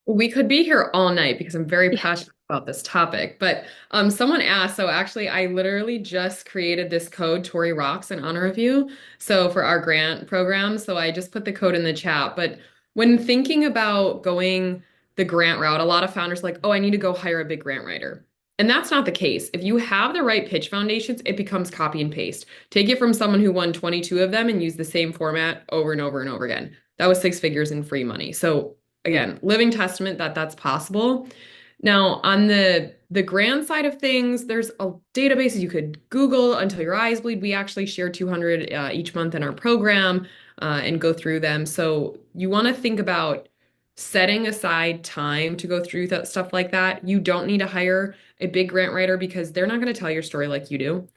We could be here all night because I'm very passionate about this topic. But someone asked, so actually I literally just created this code, Tori Rocks, in honor of you. So for our grant program, so I just put the code in the chat. But when thinking about going the grant route, a lot of founders are like, oh, I need to go hire a big grant writer. And that's not the case. If you have the right pitch foundations, it becomes copy and paste. Take it from someone who won 22 of them and use the same format over and over and over again. That was 6 figures in free money. So again, living testament that that's possible. Now, on the grant side of things, there's a database you could Google until your eyes bleed. We actually share 200 each month in our program and go through them. So you want to think about setting aside time to go through that stuff like that. You don't need to hire a big grant writer because they're not going to tell your story like you do.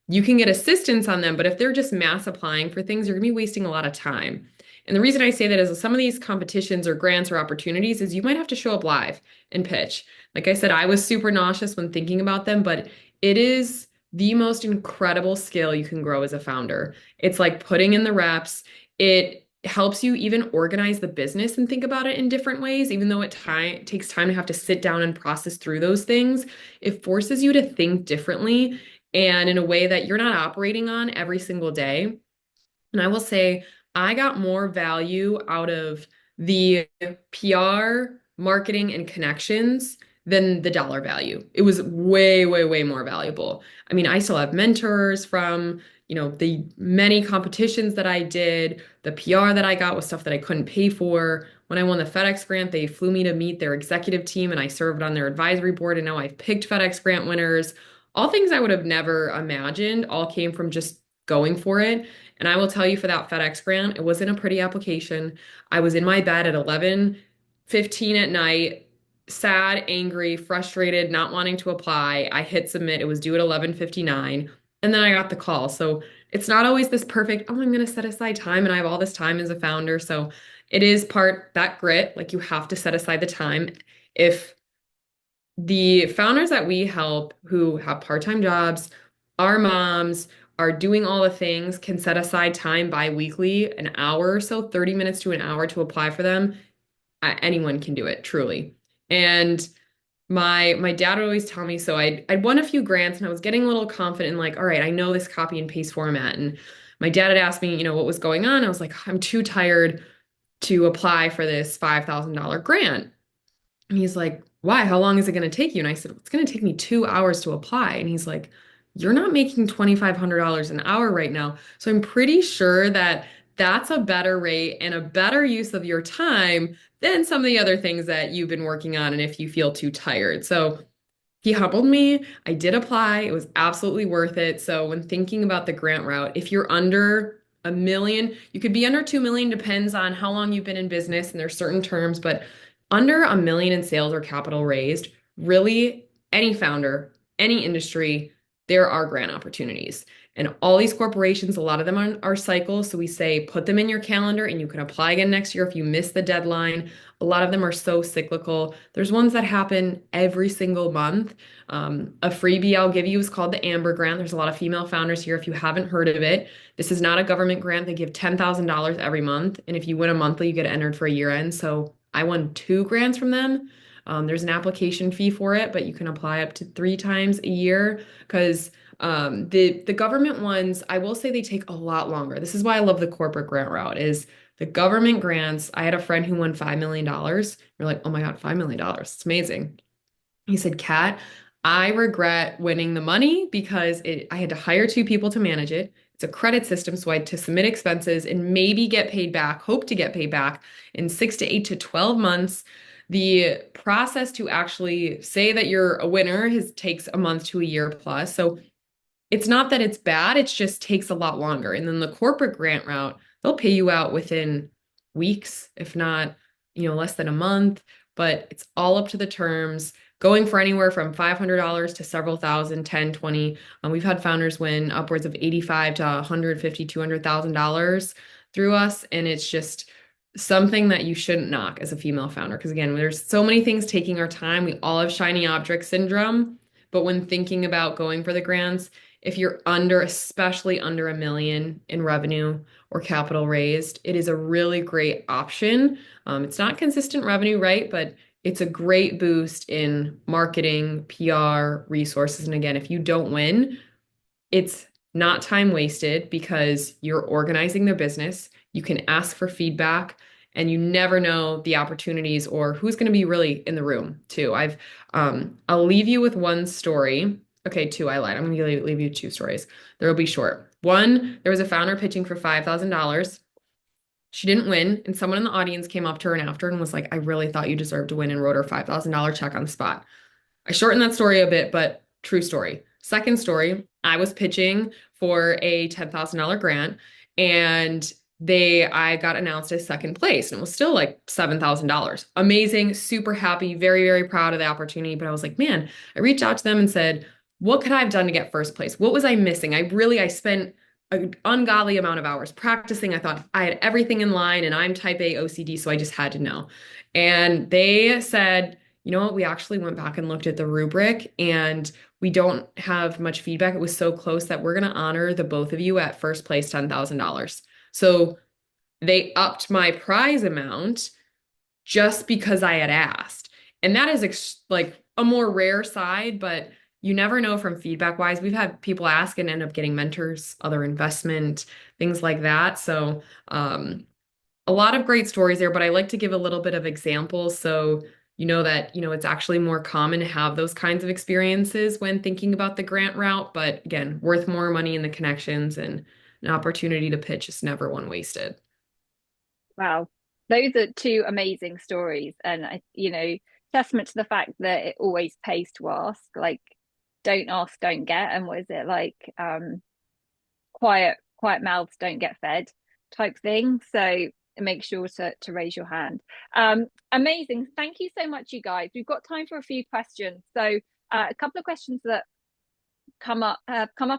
You can get assistance on them, but if they're just mass applying for things, you're going to be wasting a lot of time. And the reason I say that is some of these competitions or grants or opportunities is you might have to show up live and pitch. Like I said, I was super nauseous when thinking about them, but it is the most incredible skill you can grow as a founder. It's like putting in the reps. It helps you even organize the business and think about it in different ways, even though it takes time to have to sit down and process through those things. It forces you to think differently and in a way that you're not operating on every single day. And I will say, I got more value out of the PR, marketing, and connections than the dollar value. It was way, way, way more valuable. I mean, I still have mentors from, the many competitions that I did. The PR that I got was stuff that I couldn't pay for. When I won the FedEx grant, they flew me to meet their executive team and I served on their advisory board. And now I've picked FedEx grant winners. All things I would have never imagined all came from just going for it. And I will tell you for that FedEx grant, it wasn't a pretty application. I was in my bed at 11:15 at night, sad, angry, frustrated, not wanting to apply. I hit submit. It was due at 11:59. And then I got the call. So it's not always this perfect, oh, I'm going to set aside time and I have all this time as a founder. So it is part that grit, like you have to set aside the time. If the founders that we help who have part-time jobs, our moms, are doing all the things, can set aside time bi-weekly, an hour or so, 30 minutes to an hour to apply for them, anyone can do it, truly. And my dad would always tell me, so I'd won a few grants and I was getting a little confident, like, all right, I know this copy and paste format. And my dad had asked me, what was going on. I was like, I'm too tired to apply for this $5,000 grant. And he's like, why? How long is it going to take you? And I said, it's going to take me 2 hours to apply. And he's like, you're not making $2,500 an hour right now. So I'm pretty sure that that's a better rate and a better use of your time than some of the other things that you've been working on. And if you feel too tired. So he humbled me. I did apply. It was absolutely worth it. So when thinking about the grant route, if you're under 1 million, you could be under 2 million, depends on how long you've been in business and there's certain terms, but under 1 million in sales or capital raised, really any founder, any industry, there are grant opportunities. And all these corporations, a lot of them are cycles. So we say put them in your calendar and you can apply again next year if you miss the deadline. A lot of them are so cyclical. There's ones that happen every single month. A freebie I'll give you is called the Amber Grant. There's a lot of female founders here. If you haven't heard of it, this is not a government grant. They give $10,000 every month. And if you win a monthly, you get entered for a year end. So I won 2 grants from them. There's an application fee for it, but you can apply up to 3 times a year because the government ones, I will say they take a lot longer. This is why I love the corporate grant route is the government grants. I had a friend who won $5 million. You're like, oh my God, $5 million. It's amazing. He said, Kat, I regret winning the money because I had to hire 2 people to manage it. It's a credit system, so I had to submit expenses and maybe get paid back, hope to get paid back in 6 to 8 to 12 months. The process to actually say that you're a winner takes a month to a year plus. So it's not that it's bad, it just takes a lot longer. And then the corporate grant route, they'll pay you out within weeks, if not, less than a month, but it's all up to the terms, going for anywhere from $500 to several thousand, 10, 20. We've had founders win upwards of 85 to 150, $200,000 through us. And it's just something that you shouldn't knock as a female founder. Because again, there's so many things taking our time. We all have shiny object syndrome. But when thinking about going for the grants, if you're especially under 1 million in revenue or capital raised, it is a really great option. It's not consistent revenue, right? But it's a great boost in marketing, PR, resources. And again, if you don't win, it's not time wasted because you're organizing the business. You can ask for feedback and you never know the opportunities or who's going to be really in the room too. I'll leave you with one story. Okay, 2, I lied. I'm going to leave you 2 stories. They'll be short. One, there was a founder pitching for $5,000. She didn't win, and someone in the audience came up to her and after and was like, I really thought you deserved to win, and wrote her $5,000 check on the spot. I shortened that story a bit, but true story. Second story, I was pitching for a $10,000 grant and I got announced as second place and it was still like $7,000. Amazing, super happy, very, very proud of the opportunity. But I was like, man, I reached out to them and said, what could I have done to get first place? What was I missing? I spent an ungodly amount of hours practicing. I thought I had everything in line and I'm type A OCD, so I just had to know. And they said, you know what? We actually went back and looked at the rubric and we don't have much feedback. It was so close that we're going to honor the both of you at first place $10,000. So they upped my prize amount just because I had asked. And that is like a more rare side, but you never know from feedback wise. We've had people ask and end up getting mentors, other investment, things like that. So a lot of great stories there, but I like to give a little bit of examples so you know that, it's actually more common to have those kinds of experiences when thinking about the grant route. But again, worth more money in the connections and an opportunity to pitch is never one wasted. Wow. Those are 2 amazing stories. And, testament to the fact that it always pays to ask, like, don't ask, don't get. And what is it like? Quiet mouths don't get fed type thing. So make sure to raise your hand. Amazing. Thank you so much, you guys. We've got time for a few questions. So a couple of questions that come up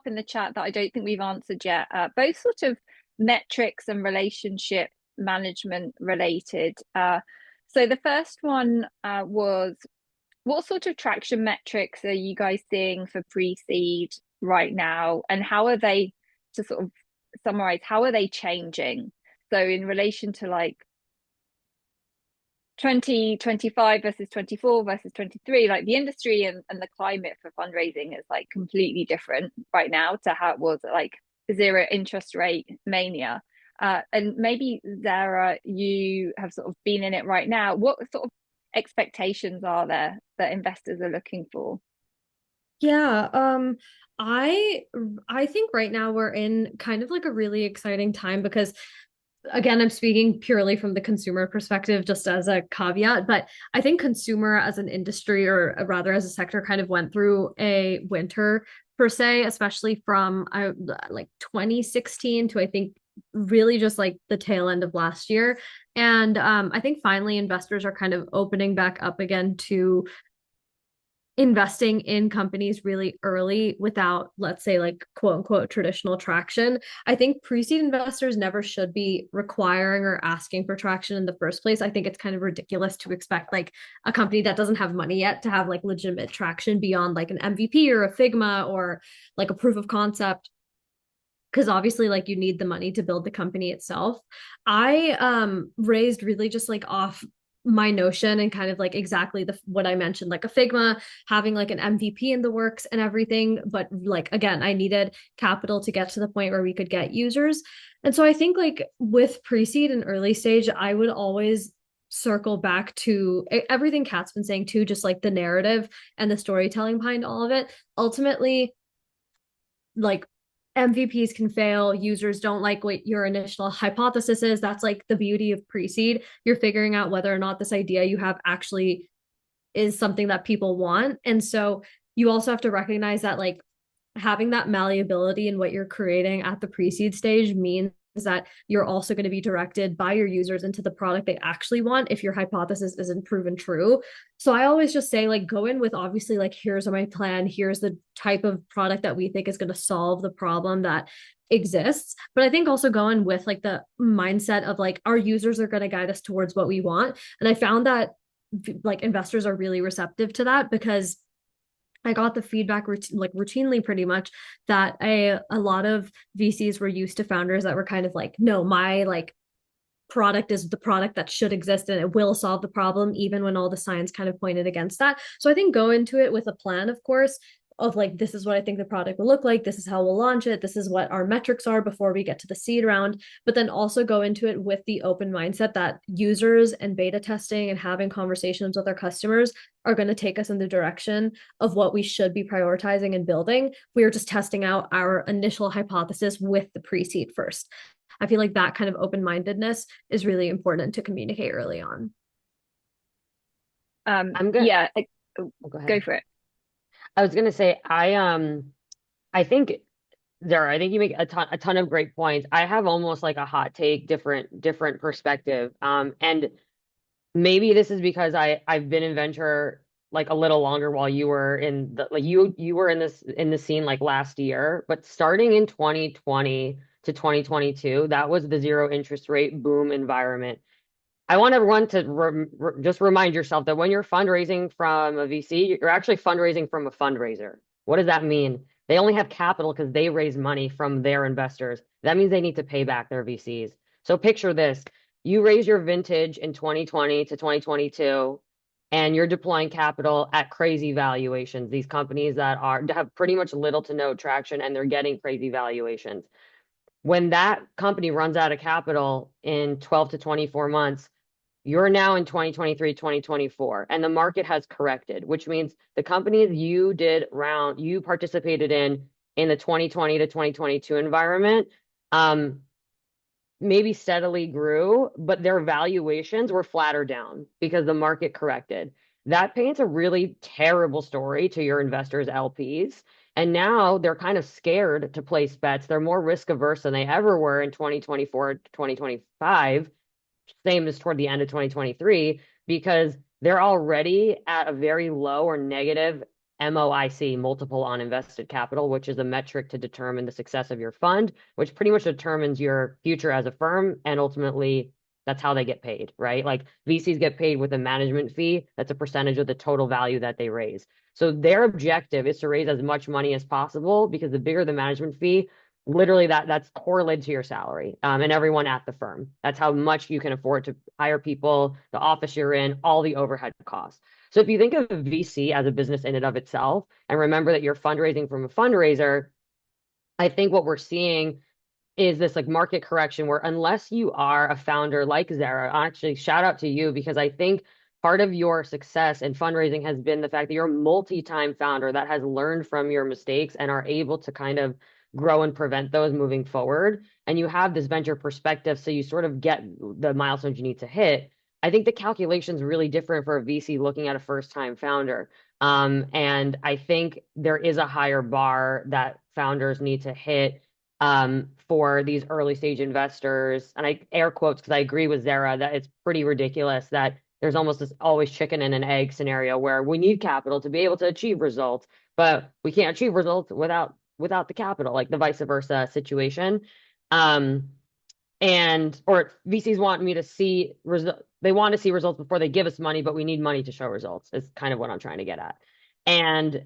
in the chat that I don't think we've answered yet. Both sort of metrics and relationship management related. So the first one was, what sort of traction metrics are you guys seeing for pre-seed right now, and how are they, to sort of summarize, how are they changing? So in relation to like 2025 versus 24 versus 23, like the industry and the climate for fundraising is like completely different right now to how it was like zero interest rate mania. And maybe Zara, you have sort of been in it right now. What sort of expectations are there that investors are looking for? Yeah, I I think right now we're in kind of like a really exciting time because again, I'm speaking purely from the consumer perspective, just as a caveat, but I think consumer as an industry, or rather as a sector, kind of went through a winter per se, especially from like 2016 to I think really just like the tail end of last year. And I think finally investors are kind of opening back up again to investing in companies really early without, let's say, like quote unquote traditional traction. I think pre-seed investors never should be requiring or asking for traction in the first place. I think it's kind of ridiculous to expect like a company that doesn't have money yet to have like legitimate traction beyond like an MVP or a Figma or like a proof of concept, because obviously like you need the money to build the company itself. I raised really just like off my notion and kind of like exactly the what I mentioned, like a Figma having like an MVP in the works and everything. But like again, I needed capital to get to the point where we could get users. And so I think like with pre-seed and early stage, I would always circle back to everything Kat's been saying too, just like the narrative and the storytelling behind all of it. Ultimately, like MVPs can fail. Users don't like what your initial hypothesis is. That's like the beauty of pre-seed. You're figuring out whether or not this idea you have actually is something that people want. And so you also have to recognize that like having that malleability in what you're creating at the pre-seed stage means that you're also going to be directed by your users into the product they actually want if your hypothesis isn't proven true. So I always just say like go in with obviously like here's my plan, here's the type of product that we think is going to solve the problem that exists, but I think also go in with like the mindset of like our users are going to guide us towards what we want. And I found that like investors are really receptive to that because I got the feedback like routinely pretty much that a lot of VCs were used to founders that were kind of like, no, my like product is the product that should exist and it will solve the problem, even when all the science kind of pointed against that. So I think go into it with a plan, of course, of like, this is what I think the product will look like. This is how we'll launch it. This is what our metrics are before we get to the seed round. But then also go into it with the open mindset that users and beta testing and having conversations with our customers are going to take us in the direction of what we should be prioritizing and building. We are just testing out our initial hypothesis with the pre-seed first. I feel like that kind of open-mindedness is really important to communicate early on. I'm good. Yeah, Oh, go go ahead. for it. I was gonna say I think Zara, I think you make a ton of great points. I have almost like a hot take, different perspective. And maybe this is because I've been in venture like a little longer while you were in the like you were in the scene like last year, but starting in 2020 to 2022, that was the zero interest rate boom environment. I want everyone to just remind yourself that when you're fundraising from a VC, you're actually fundraising from a fundraiser. What does that mean? They only have capital because they raise money from their investors. That means they need to pay back their VCs. So picture this. You raise your vintage in 2020 to 2022, and you're deploying capital at crazy valuations. These companies that have pretty much little to no traction and they're getting crazy valuations. When that company runs out of capital in 12 to 24 months, you're now in 2023, 2024, and the market has corrected, which means the companies you participated in the 2020 to 2022 environment, maybe steadily grew, but their valuations were flatter down because the market corrected. That paints a really terrible story to your investors, LPs. And now they're kind of scared to place bets. They're more risk averse than they ever were in 2024, 2025, same as toward the end of 2023, because they're already at a very low or negative MOIC, multiple on invested capital, which is a metric to determine the success of your fund, which pretty much determines your future as a firm. And ultimately, that's how they get paid, right? Like VCs get paid with a management fee. That's a percentage of the total value that they raise. So their objective is to raise as much money as possible because the bigger the management fee, literally that's correlated to your salary and everyone at the firm. That's how much you can afford to hire people, the office you're in, all the overhead costs. So if you think of VC as a business in and of itself, and remember that you're fundraising from a fundraiser, I think what we're seeing is this like market correction where unless you are a founder like Zara, actually shout out to you because I think part of your success in fundraising has been the fact that you're a multi-time founder that has learned from your mistakes and are able to kind of grow and prevent those moving forward. And you have this venture perspective, so you sort of get the milestones you need to hit. I think the calculation is really different for a VC looking at a first-time founder. And I think there is a higher bar that founders need to hit for these early stage investors. And I air quotes because I agree with Zara that it's pretty ridiculous that there's almost this always chicken and an egg scenario where we need capital to be able to achieve results, but we can't achieve results without the capital, like the vice versa situation. And or VCs want me to see they want to see results before they give us money, but we need money to show results, is kind of what I'm trying to get at. And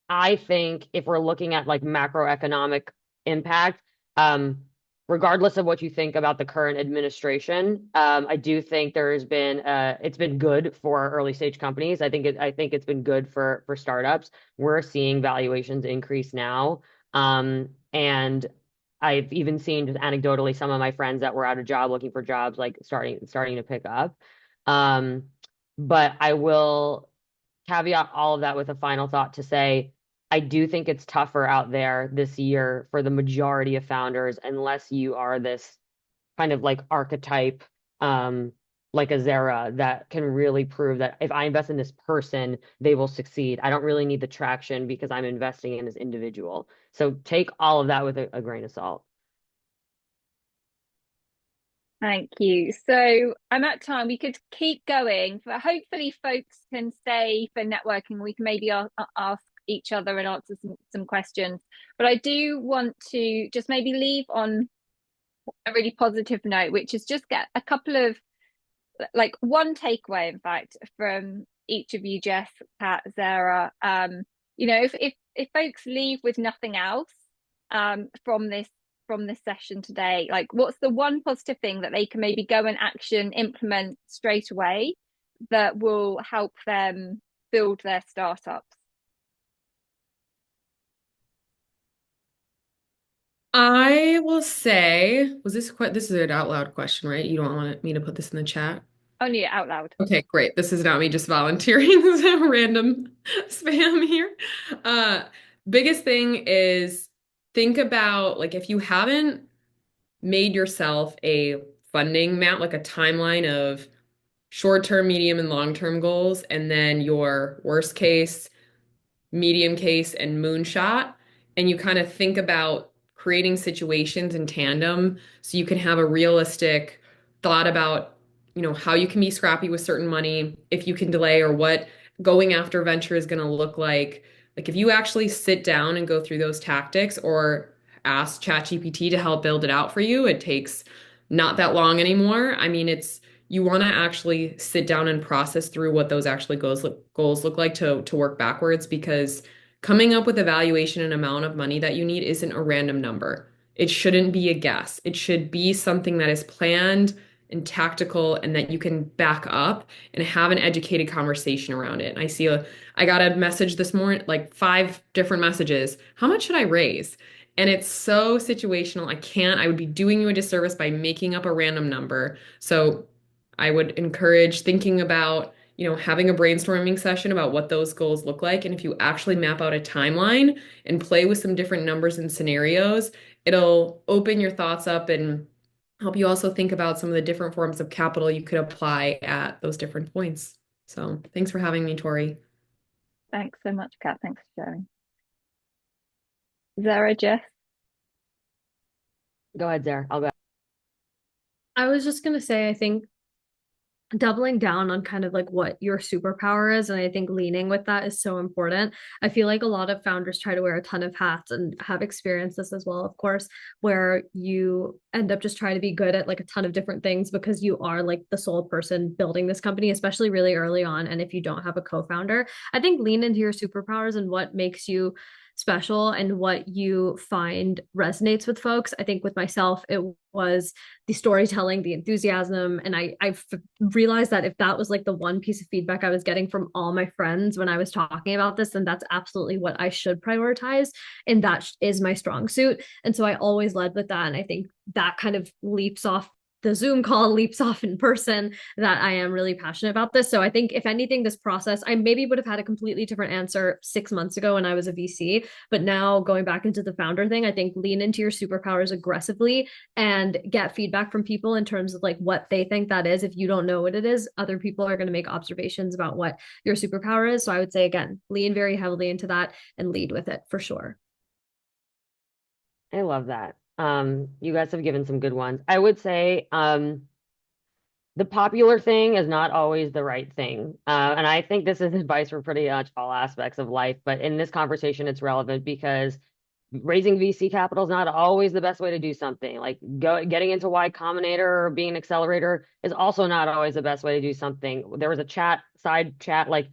I think if we're looking at like macroeconomic impact, regardless of what you think about the current administration, I do think there's been it's been good for early stage companies. I think it's been good for startups. We're seeing valuations increase now. And I've even seen just anecdotally some of my friends that were out of job looking for jobs like starting to pick up. But I will caveat all of that with a final thought to say I do think it's tougher out there this year for the majority of founders unless you are this kind of like archetype, like a Zara that can really prove that if I invest in this person, they will succeed. I don't really need the traction because I'm investing in this individual. So take all of that with a grain of salt. Thank you. So I'm at time. We could keep going, but hopefully folks can stay for networking. We can maybe ask each other and answer some questions. But I do want to just maybe leave on a really positive note, which is just get a couple of like one takeaway, in fact, from each of you, Jess, Kat, Zara. If folks leave with nothing else from this session today, like what's the one positive thing that they can maybe go and implement straight away that will help them build their startups? I will say, this is an out loud question, right? You don't want me to put this in the chat? Only out loud. Okay, great. This is not me just volunteering some random spam here. Biggest thing is think about like if you haven't made yourself a funding map, like a timeline of short-term, medium, and long-term goals, and then your worst case, medium case, and moonshot, and you kind of think about creating situations in tandem so you can have a realistic thought about, how you can be scrappy with certain money, if you can delay, or what going after venture is going to look like. Like if you actually sit down and go through those tactics or ask ChatGPT to help build it out for you, it takes not that long anymore. I mean, you want to actually sit down and process through what those actually goals look like to work backwards, because coming up with a valuation and amount of money that you need isn't a random number. It shouldn't be a guess. It should be something that is planned and tactical and that you can back up and have an educated conversation around it. And I got a message this morning, like 5 different messages. How much should I raise? And it's so situational. I would be doing you a disservice by making up a random number. So I would encourage thinking about, having a brainstorming session about what those goals look like. And if you actually map out a timeline and play with some different numbers and scenarios, it'll open your thoughts up and help you also think about some of the different forms of capital you could apply at those different points. So thanks for having me, Tori. Thanks so much, Kat. Thanks for sharing. Zara, Jess? Go ahead, Zara. I'll go. I was just going to say, I think doubling down on kind of like what your superpower is, and I think leaning with that is so important. I feel like a lot of founders try to wear a ton of hats, and have experienced this as well, of course, where you end up just trying to be good at like a ton of different things because you are like the sole person building this company, especially really early on. And if you don't have a co-founder, I think lean into your superpowers and what makes you special and what you find resonates with folks. I think with myself, it was the storytelling, the enthusiasm. And I've realized that if that was like the one piece of feedback I was getting from all my friends when I was talking about this, then that's absolutely what I should prioritize. And that is my strong suit. And so I always led with that. And I think that kind of leaps off the Zoom call leaps off in person that I am really passionate about this. So I think if anything, this process, I maybe would have had a completely different answer 6 months ago when I was a VC, but now going back into the founder thing, I think lean into your superpowers aggressively and get feedback from people in terms of like what they think that is. If you don't know what it is, other people are going to make observations about what your superpower is. So I would say, again, lean very heavily into that and lead with it for sure. I love that. You guys have given some good ones. I would say, the popular thing is not always the right thing. And I think this is advice for pretty much all aspects of life, but in this conversation, it's relevant because raising VC capital is not always the best way to do something. Like getting into Y Combinator or being an accelerator is also not always the best way to do something. There was a side chat, like,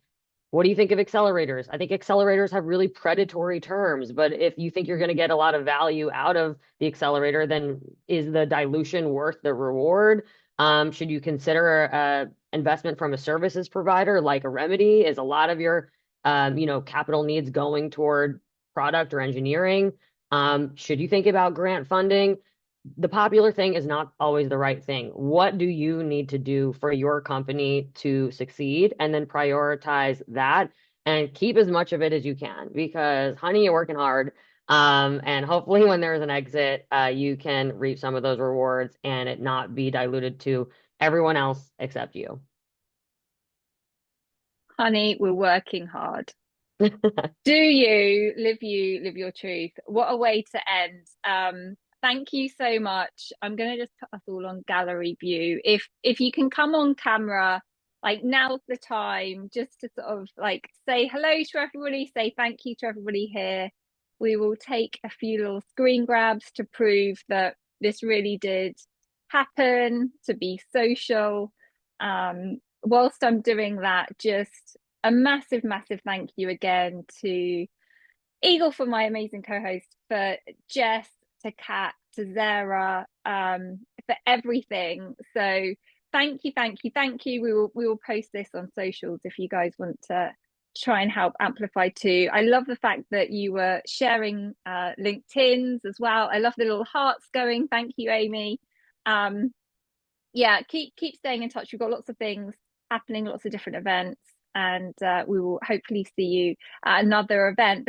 what do you think of accelerators? I think accelerators have really predatory terms, but if you think you're going to get a lot of value out of the accelerator, then is the dilution worth the reward? Should you consider investment from a services provider like a Remedy? Is a lot of your capital needs going toward product or engineering? Should you think about grant funding? The popular thing is not always the right thing. What do you need to do for your company to succeed? And then prioritize that and keep as much of it as you can because, honey, you're working hard. And hopefully, when there's an exit, you can reap some of those rewards and it not be diluted to everyone else except you. Honey, we're working hard. Do you live your truth? What a way to end. Thank you so much. I'm gonna just put us all on gallery view. If you can come on camera, like now's the time just to sort of like say hello to everybody, say thank you to everybody here. We will take a few little screen grabs to prove that this really did happen, to be social. Whilst I'm doing that, just a massive, massive thank you again to Eagle for my amazing co-host, for Jess, to Kat, to Zara, for everything. So thank you, thank you, thank you. We will post this on socials if you guys want to try and help amplify too. I love the fact that you were sharing LinkedIn's as well. I love the little hearts going. Thank you, Amy. Yeah, keep staying in touch. We've got lots of things happening, lots of different events, and we will hopefully see you at another event.